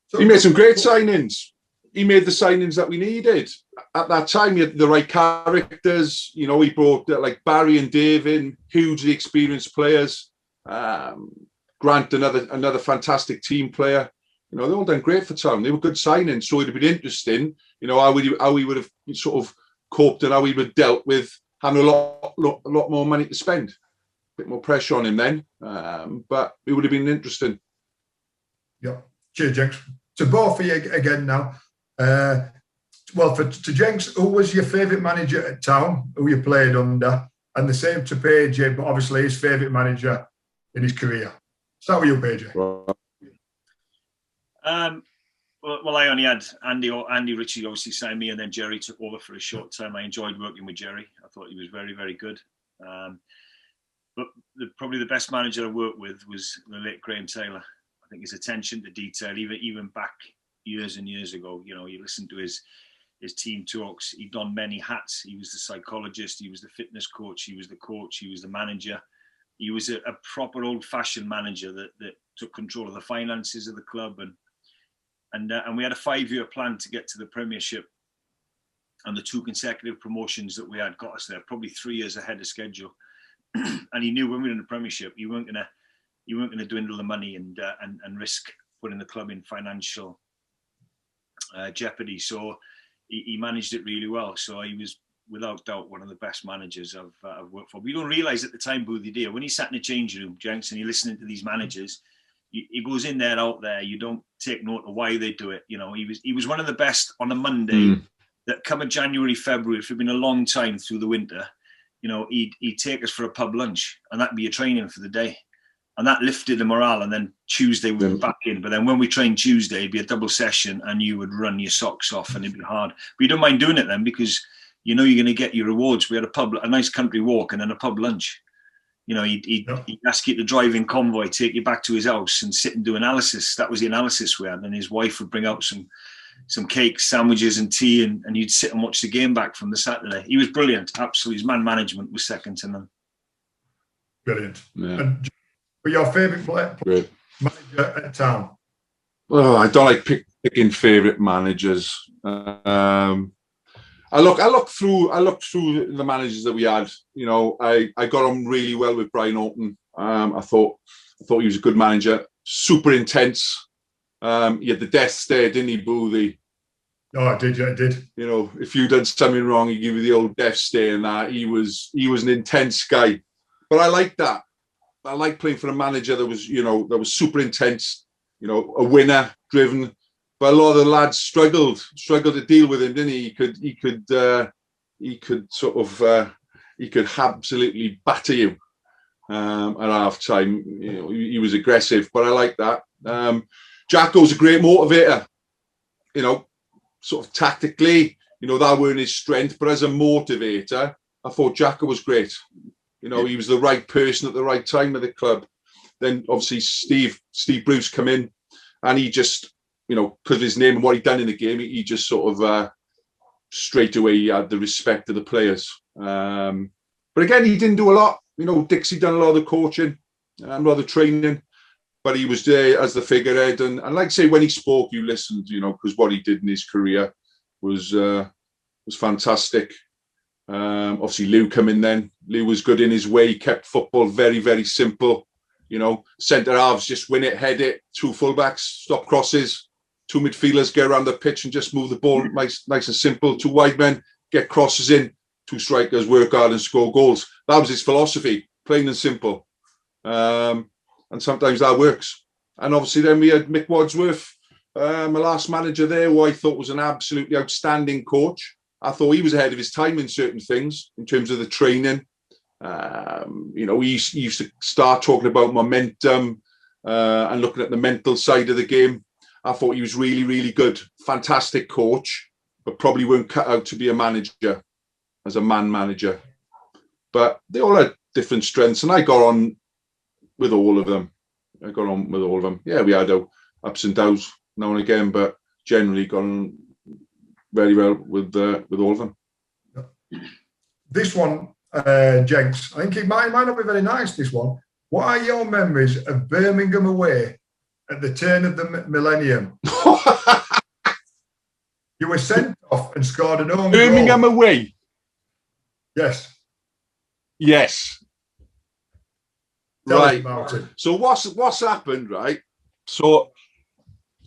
So, he made some great signings. he made the signings that we needed. At that time, he had the right characters. You know, he brought like Barry and Dave in, hugely experienced players. Grant, another fantastic team player. You know, they all done great for Town. They were good signings. So it'd been interesting, you know, how he would have sort of coped and how he would have dealt with having a lot more money to spend. A bit more pressure on him then. But it would have been interesting. Yeah. Cheers, Jenks. To both of you again now. Well, to Jenks, who was your favourite manager at Town, who you played under? And the same to PJ, but obviously his favourite manager in his career. Start with you, PJ. Well, I only had Andy Ritchie obviously signed me, and then Jerry took over for a short time. I enjoyed working with Jerry. I thought he was very, very good. But probably the best manager I worked with was the late Graham Taylor. I think his attention to detail, even back years and years ago, you know, you listen to his team talks. He'd done many hats. He was the psychologist, he was the fitness coach, he was the coach, he was the manager. He was a proper old-fashioned manager that took control of the finances of the club, and we had a 5-year plan to get to the Premiership, and the 2 consecutive promotions that we had got us there, probably 3 years ahead of schedule. And he knew when we were in the Premiership, you weren't gonna dwindle the money and risk putting the club in financial jeopardy. So he managed it really well. So he was without doubt one of the best managers I've worked for. But you don't realise at the time, Boothie, dear, when he sat in the changing room, Jenks, and you're listening to these managers, he goes in there, out there. You don't take note of why they do it. You know, he was one of the best on a Monday. That come a January, February, if it'd been a long time through the winter, you know, he'd take us for a pub lunch, and that'd be your training for the day. And that lifted the morale. And then Tuesday we were back in. But then when we trained Tuesday, it'd be a double session, and you would run your socks off, and it'd be hard. But you don't mind doing it then, because you know you're going to get your rewards. We had a nice country walk and then a pub lunch. You know, he'd ask you to drive in convoy, take you back to his house and sit and do analysis. That was the analysis we had. And his wife would bring out some cakes, sandwiches and tea, and you'd sit and watch the game back from the Saturday. He was brilliant. Absolutely. His man management was second to none. Brilliant. Yeah. And your favourite manager at Town? Well, I don't like picking favourite managers. I look through the managers that we had. You know, I got on really well with Brian Orton. I thought he was a good manager. Super intense. He had the death stare, didn't he, Boothie? Oh, I did. You know, if you done something wrong, he give you the old death stare and that. He was an intense guy. But I like that. I like playing for a manager that was super intense. You know, a winner, driven. But a lot of the lads struggled to deal with him, didn't he? He could absolutely batter you at half time. You know, he was aggressive, but I like that. Jackals a great motivator. You know, sort of tactically, you know, that weren't his strength, but as a motivator, I thought Jackal was great. You know, he was the right person at the right time at the club. Then obviously Steve Bruce come in, and he just, you know, because of his name and what he'd done in the game, he just sort of straight away he had the respect of the players. But again, he didn't do a lot. You know, Dixie done a lot of the coaching and a lot of the training, but he was there as the figurehead. And like I say, when he spoke, you listened, you know, because what he did in his career was fantastic. Obviously, Lou come in then. Lou was good in his way. He kept football very, very simple. You know, centre halves just win it, head it. 2 fullbacks, stop crosses. 2 midfielders get around the pitch and just move the ball nice and simple. 2 wide men get crosses in. 2 strikers work hard and score goals. That was his philosophy, plain and simple. And sometimes that works. And obviously then we had Mick Wadsworth, my last manager there, who I thought was an absolutely outstanding coach. I thought he was ahead of his time in certain things, in terms of the training. You know, he used to start talking about momentum and looking at the mental side of the game. I thought he was really, really good. Fantastic coach, but probably weren't cut out to be a manager, as a man manager. But they all had different strengths, and I got on with all of them. Yeah, we had our ups and downs now and again, but generally got on very well with all of them. This one, Jenks, I think it might not be very nice, this one. What are your memories of Birmingham away at the turn of the millennium? You were sent off and scored an own Birmingham goal. away. Yes. Yes. Tell us Right. about it. So what's happened, right? So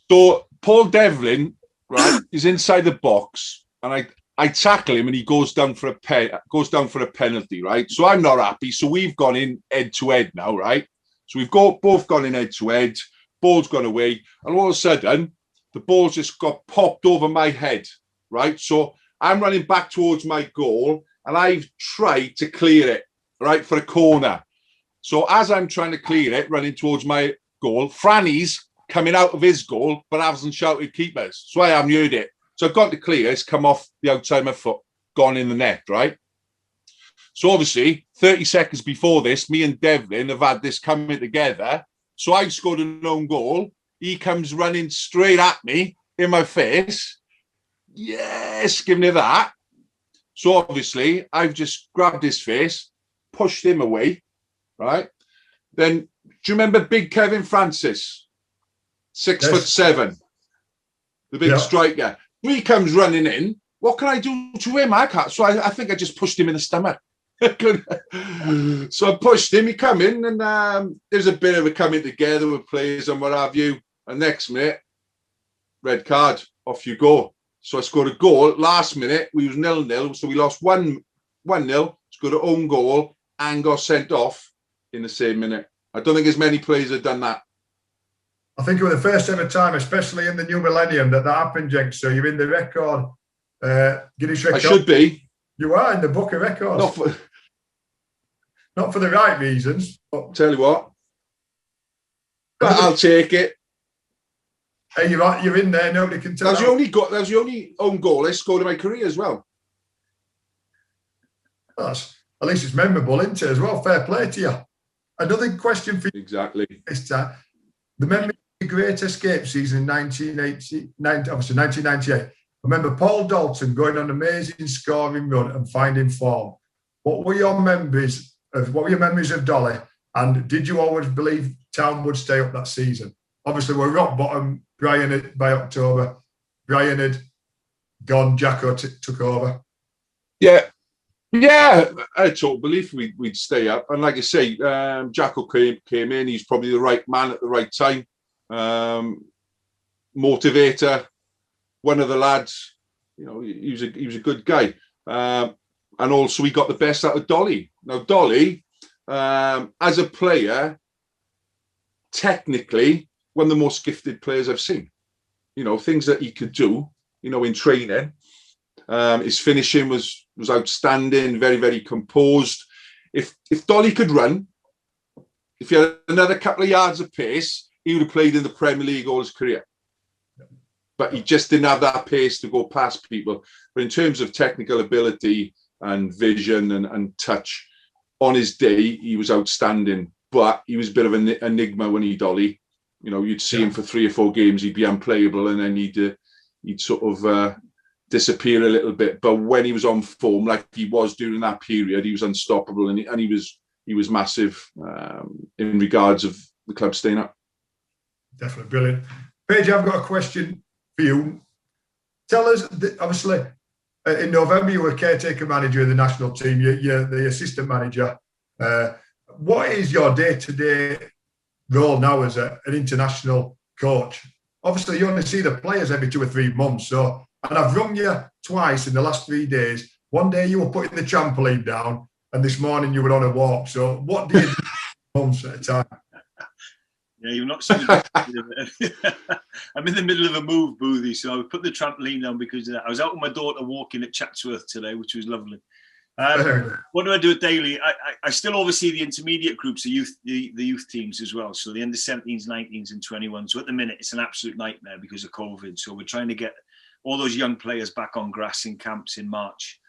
Paul Devlin, right, is inside the box, and I tackle him, and he goes down for a penalty, right? So I'm not happy. So we've gone in head to head now, right? So we've both gone in head to head. Ball's gone away, and all of a sudden, the ball just got popped over my head, right? So I'm running back towards my goal, and I've tried to clear it, right, for a corner. So as I'm trying to clear it, running towards my goal, Franny's coming out of his goal, but hasn't shouted keepers. So I haven't heard it. So I've got to clear. It's come off the outside of my foot, gone in the net, right? So obviously, 30 seconds before this, me and Devlin have had this coming together. So I've scored an own goal. He comes running straight at me in my face. Yes, giving it that. So obviously, I've just grabbed his face, pushed him away, right? Then, do you remember Big Kevin Francis? 6'7", the big striker. He comes running in. What can I do to him? I can't. So I think I just pushed him in the stomach. So I pushed him. He come in, and there's a bit of a coming together with players and what have you. And next minute, red card, off you go. So I scored a goal. Last minute, we was 0-0, so we lost 1-0. Scored an own goal and got sent off in the same minute. I don't think as many players have done that. I think it was the first ever time, especially in the new millennium, that happened, Jenks. So you're in the record, Guinness record. I should be. You are in the book of records. Not for the right reasons. But tell you what, but I'll take it. Hey, you're in there. Nobody can tell. That was the only own goal I scored in my career as well. At least it's memorable, isn't it, as well? Fair play to you. Another question for you. Exactly. This time. The memory of the Great Escape season in 1998. I remember Paul Dalton going on an amazing scoring run and finding form. What were your memories of Dolly? And did you always believe Town would stay up that season? Obviously, we're rock bottom. Brian by October. Brian had gone. Jacko took over. Yeah, I had total belief we'd stay up. And like I say, Jacko came in. He's probably the right man at the right time. Motivator, one of the lads. You know, he was a good guy. And also, he got the best out of Dolly. Now, Dolly, as a player, technically, one of the most gifted players I've seen. You know, things that he could do, you know, in training. His finishing was outstanding, very, very composed. If Dolly could run, if he had another couple of yards of pace, he would have played in the Premier League all his career. But he just didn't have that pace to go past people. But in terms of technical ability and vision and touch, on his day, he was outstanding. But he was a bit of an enigma when he Dolly. You know, you'd see him for 3 or 4 games, he'd be unplayable, and then he'd sort of disappear a little bit. But when he was on form, like he was during that period, he was unstoppable, and he was massive in regards of the club staying up. Definitely brilliant. Paige, I've got a question for you. Tell us, obviously, in November you were caretaker manager of the national team. You're the assistant manager. What is your day-to-day role now as an international coach? Obviously, you only see the players every 2 or 3 months. So, and I've rung you twice in the last 3 days. One day you were putting the trampoline down, and this morning you were on a walk. So, what do you do months at a time? Yeah, you're not seeing I'm in the middle of a move, Boothy, so I put the trampoline down because of that. I was out with my daughter walking at Chatsworth today, which was lovely. What do I do daily? I still oversee the intermediate groups, the youth teams as well. So the under 17s, 19s, and 21s. So at the minute, it's an absolute nightmare because of COVID. So we're trying to get all those young players back on grass in camps in March.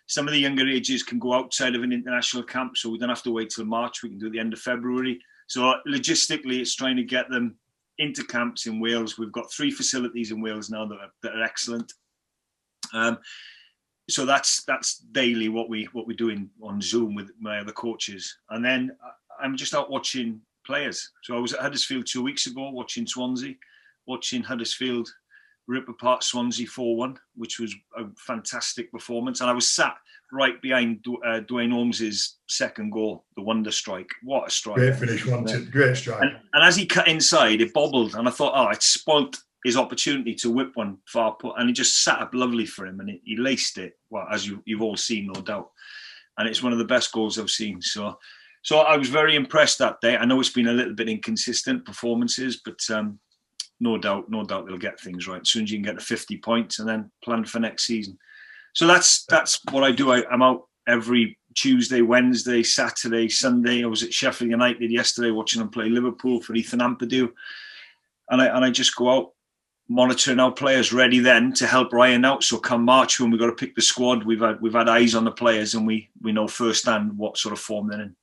Some of the younger ages can go outside of an international camp, so we don't have to wait till March. We can do it at the end of February. So logistically, it's trying to get them into camps in Wales. We've got 3 facilities in Wales now that are excellent. So that's daily what we're doing on Zoom with my other coaches. And then I'm just out watching players. So I was at Huddersfield 2 weeks ago, watching Swansea, watching Huddersfield rip apart Swansea 4-1, which was a fantastic performance. And I was sat right behind Dwayne Holmes's second goal, the wonder strike. What a strike. Great finish, wasn't it? Great strike. And as he cut inside, it bobbled. And I thought, oh, it spoilt his opportunity to whip one far put. And it just sat up lovely for him. And he laced it, well, as you've all seen, no doubt. And it's one of the best goals I've seen. So I was very impressed that day. I know it's been a little bit inconsistent performances, but no doubt they'll get things right. As soon as you can get to 50 points and then plan for next season. So that's what I do. I'm out every Tuesday, Wednesday, Saturday, Sunday. I was at Sheffield United yesterday watching them play Liverpool for Ethan Ampadu. And I just go out monitoring our players ready then to help Ryan out. So come March, when we've got to pick the squad, we've had eyes on the players and we know firsthand what sort of form they're in.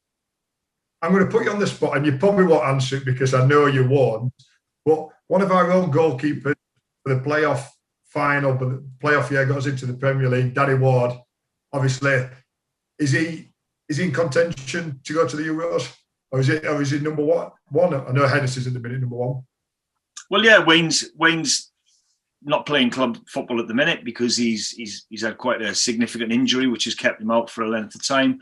I'm going to put you on the spot, and you probably won't answer it because I know you won't. But one of our own goalkeepers for the playoff final, but the playoff year got us into the Premier League, Danny Ward, obviously, is he in contention to go to the Euros? Or is he number one? I know Hennessy's in the minute number one. Well, yeah, Wayne's not playing club football at the minute because he's had quite a significant injury, which has kept him out for a length of time.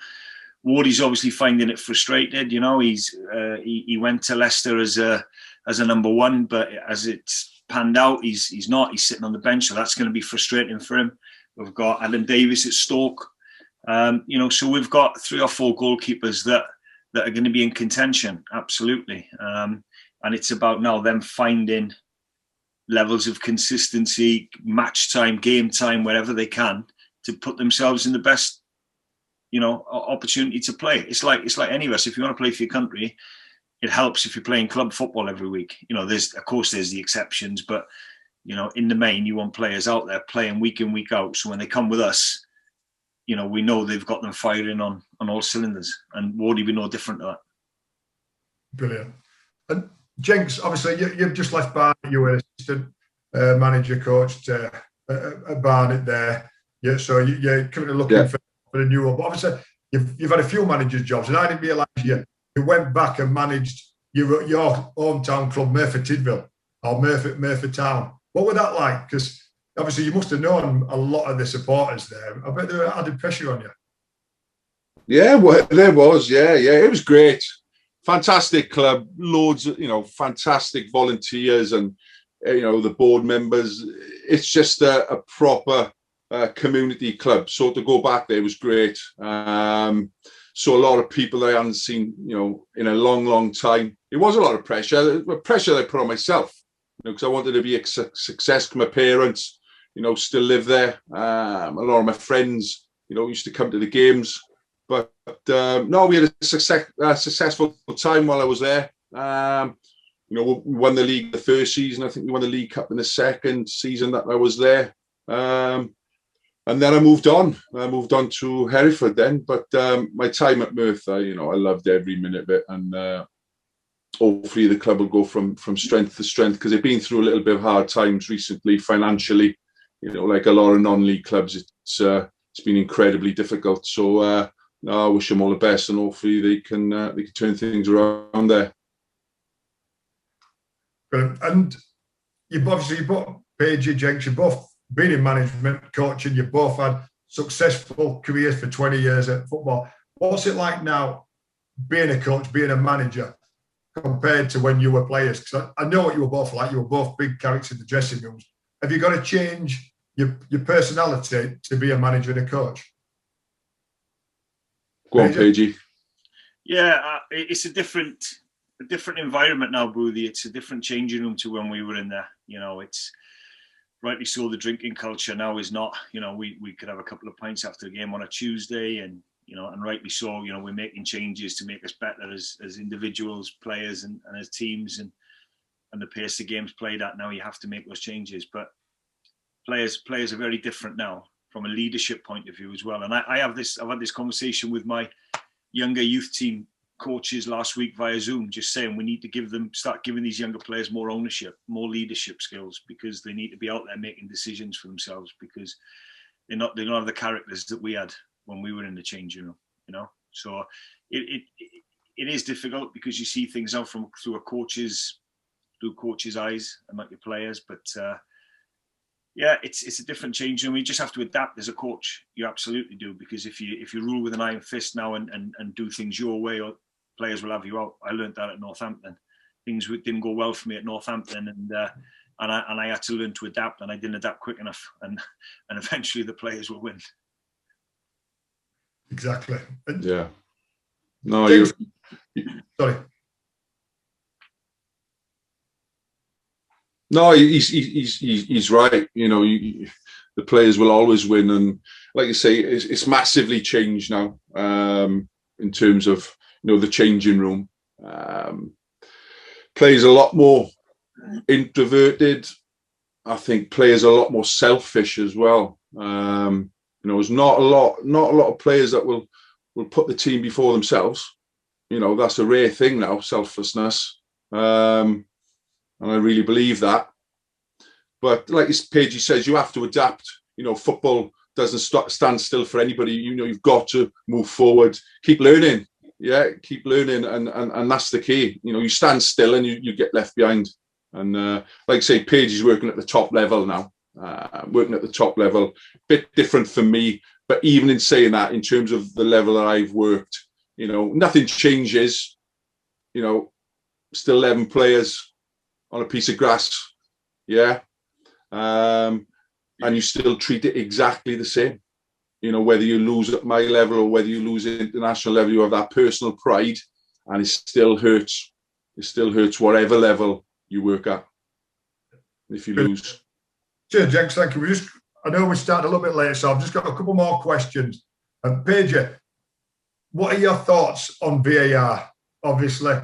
Wardy's obviously finding it frustrated. You know, he went to Leicester as a number one, but as it's panned out, he's not. He's sitting on the bench, so that's going to be frustrating for him. We've got Adam Davis at Stoke. So we've got 3 or 4 goalkeepers that are going to be in contention, absolutely. And it's about now them finding levels of consistency, match time, game time, wherever they can, to put themselves in the best, opportunity to play. It's like any of us. If you want to play for your country, it helps if you're playing club football every week. There's the exceptions, but in the main, you want players out there playing week in, week out. So when they come with us, we know they've got them firing on all cylinders, and Wardy be no different to that. Brilliant. And Jenks, obviously, you've just left Barnet. You were assistant manager, coached at Barnet there. Yeah, so you're currently looking for a new one. But obviously, you've had a few managers' jobs, and I didn't realise you went back and managed your hometown club, Merthyr Tydfil, or Merthyr Town. What was that like? Because obviously, you must have known a lot of the supporters there. I bet they were added pressure on you. Yeah, well, there was. Yeah, it was great. Fantastic club, loads of, fantastic volunteers and, the board members. It's just a proper community club. So to go back there was great. So a lot of people that I hadn't seen, in a long, long time. It was a lot of pressure. The pressure I put on myself, because I wanted to be a success to my parents, still live there. A lot of my friends, used to come to the games. But no, we had a successful time while I was there. We won the league the first season. I think we won the League Cup in the second season that I was there. And then I moved on. I moved on to Hereford then. But my time at Merthyr, I loved every minute of it. And hopefully the club will go from strength to strength, because they've been through a little bit of hard times recently financially. Like a lot of non-league clubs, it's been incredibly difficult. So I wish them all the best, and hopefully they can turn things around there. And you've both, Paige, Jenks, you've both been in management, coaching. You've both had successful careers for 20 years at football. What's it like now, being a coach, being a manager, compared to when you were players? Because I know what you were both like. You were both big characters in the dressing rooms. Have you got to change your personality to be a manager and a coach? Go on, Paige. Yeah, it's a different environment now, Boothy. It's a different changing room to when we were in there. It's rightly so. The drinking culture now is not. We could have a couple of pints after the game on a Tuesday, and and rightly so. We're making changes to make us better as individuals, players, and as teams, and the pace the game's played at now. You have to make those changes, but players are very different now, from a leadership point of view as well. And I've had this conversation with my younger youth team coaches last week via Zoom, just saying we need to start giving these younger players more ownership, more leadership skills, because they need to be out there making decisions for themselves, because they don't have the characters that we had when we were in the changing room, So it is difficult, because you see things out through coach's eyes and not your players, but Yeah, it's a different change room. You just have to adapt as a coach. You absolutely do, because if you rule with an iron fist now and do things your way, or players will have you out. I learned that at Northampton. Things didn't go well for me at Northampton, and I had to learn to adapt, and I didn't adapt quick enough, and eventually the players will win. Exactly. Yeah. No, you. Sorry. No, he's right. You know, the players will always win, and like you say, it's massively changed now in terms of, you know, the changing room. Players a lot more introverted. I think players are a lot more selfish as well. You know, there's not a lot of players that will put the team before themselves. You know, that's a rare thing now, selflessness. And I really believe that. But like Pagey says, you have to adapt. You know, football doesn't stand still for anybody. You know, you've got to move forward, keep learning. Yeah, keep learning, and that's the key. You know, you stand still and you get left behind. And like I say, Pagey's working at the top level now. Working at the top level, bit different for me. But even in saying that, in terms of the level that I've worked, you know, nothing changes. You know, still 11 players on a piece of grass, yeah, and you still treat it exactly the same. You know, whether you lose at my level or whether you lose at international level, you have that personal pride, and it still hurts. It still hurts whatever level you work at if you lose. Cheers, Jenks. Thank you. I know we started a little bit late, so I've just got a couple more questions. And Paige, what are your thoughts on VAR? Obviously,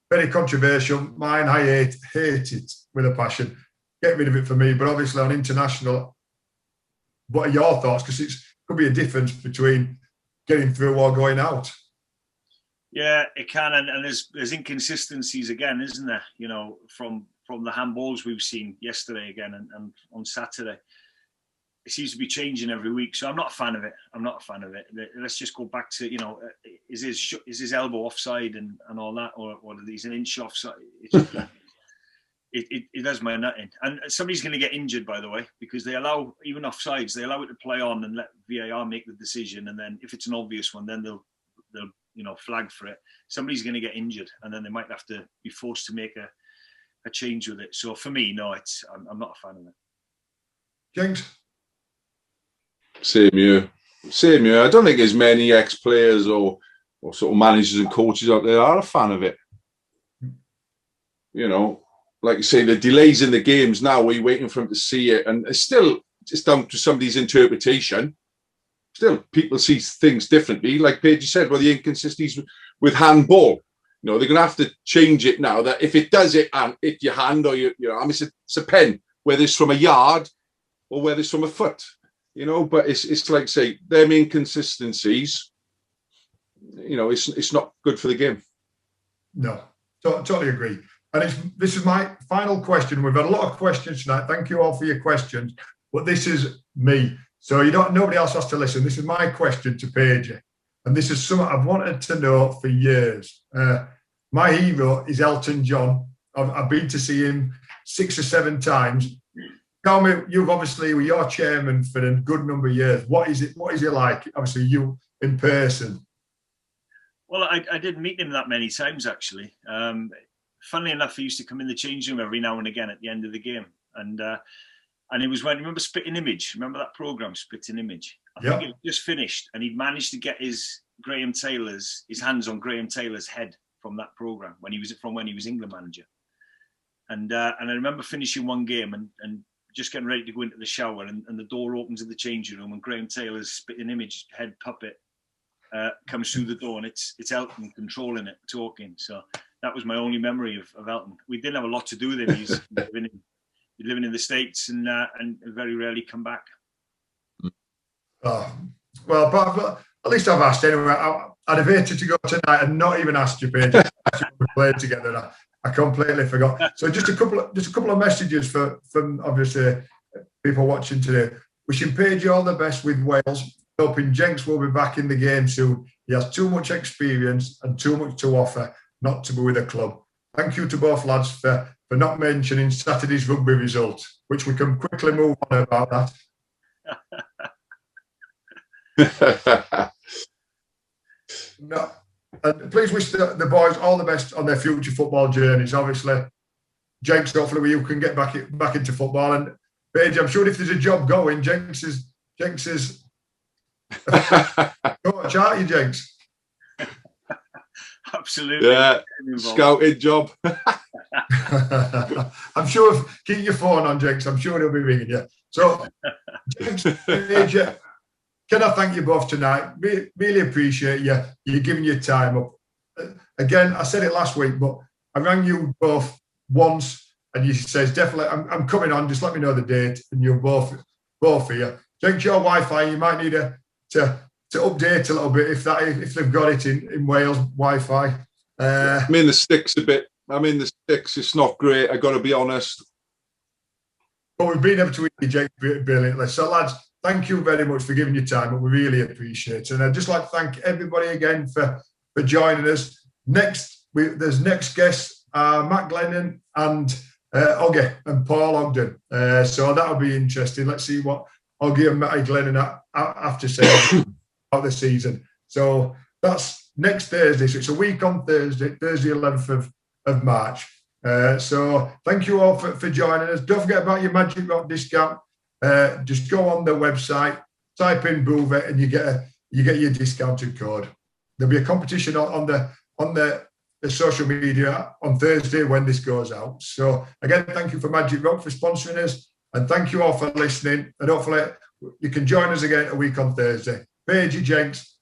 very controversial. Mine, I hate it with a passion. Get rid of it for me. But obviously on international, what are your thoughts? Because it could be a difference between getting through or going out. Yeah, it can. And there's inconsistencies again, isn't there? You know, from the handballs we've seen yesterday again and on Saturday. It seems to be changing every week. So I'm not a fan of it. Let's just go back to, you know, is his elbow offside and all that, or is an inch offside? It does my nutting. And somebody's going to get injured, by the way, because they allow, even offsides, they allow it to play on and let VAR make the decision. And then if it's an obvious one, then they'll you know, flag for it. Somebody's going to get injured, and then they might have to be forced to make a change with it. So for me, no, I'm not a fan of it. Jinx? Same here. I don't think there's many ex-players or sort of managers and coaches out there that are a fan of it. You know, like you say, the delays in the games now, where you're waiting for them to see it, and it's down to somebody's interpretation. Still, people see things differently. Like Paige said, well, the inconsistencies with handball. You know, they're going to have to change it now, that if it does it and hit your hand or your arm, it's a pen, whether it's from a yard or whether it's from a foot. You know, but it's like, say, them inconsistencies, you know, it's not good for the game. No, totally agree. And this is my final question. We've had a lot of questions tonight. Thank you all for your questions. But this is me. So nobody else has to listen. This is my question to Paige. And this is something I've wanted to know for years. My hero is Elton John. I've been to see him 6 or 7 times. Tell me, you've obviously were your chairman for a good number of years. What is it like? Obviously, you in person. Well, I didn't meet him that many times, actually. Funnily enough, he used to come in the change room every now and again at the end of the game. And it was when, remember Spitting Image? Remember that programme, Spitting Image? I think it just finished, and he'd managed to get his hands on Graham Taylor's head from that programme when he was England manager. And I remember finishing one game and just getting ready to go into the shower, and the door opens in the changing room, and Graham Taylor's Spitting Image head puppet comes through the door, and it's Elton controlling it, talking. So that was my only memory of Elton. We didn't have a lot to do with him. He's living in the States and very rarely come back. Oh, well, but at least I've asked anyway. I'd have hated to go tonight and not even asked you, Paige. We played together. I completely forgot. So just a couple of messages from obviously people watching today. Wishing Paige all the best with Wales. Hoping Jenks will be back in the game soon. He has too much experience and too much to offer not to be with the club. Thank you to both lads for for not mentioning Saturday's rugby result, which we can quickly move on about that. No, and please wish the boys all the best on their future football journeys. Obviously, Jenks, hopefully you can get back into football. And Paige, I'm sure if there's a job going, Jenks is coach, aren't you, Jenks? Absolutely. Yeah, scouting job. I'm sure keep your phone on, Jenks. I'm sure he'll be ringing you. So, Jenks, Paige, can I thank you both tonight? Really appreciate you giving your time up. Again, I said it last week, but I rang you both once, and you says definitely I'm coming on. Just let me know the date, and you're both here. Jenks, your Wi-Fi, you might need to update a little bit if they've got it in Wales Wi-Fi. I'm in the sticks a bit. It's not great. I got to be honest. But we've been able to hear you, Jenks, brilliantly. So, lads, thank you very much for giving your time, but we really appreciate it. And I'd just like to thank everybody again for joining us. There's next guests, Matt Glennon and Oggy and Paul Ogden. So that'll be interesting. Let's see what Oggy and Matty Glennon have to say about the season. So that's next Thursday. So it's a week on Thursday 11th of March. So thank you all for joining us. Don't forget about your Magic Rock discount. Just go on the website, type in BOOTHY, and you get your discounted code. There'll be a competition on the social media on Thursday when this goes out. So again, thank you for Magic Rock for sponsoring us, and thank you all for listening. And hopefully you can join us again a week on Thursday. Paige, Jenks,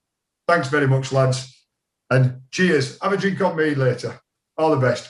thanks very much, lads, and cheers. Have a drink on me later. All the best.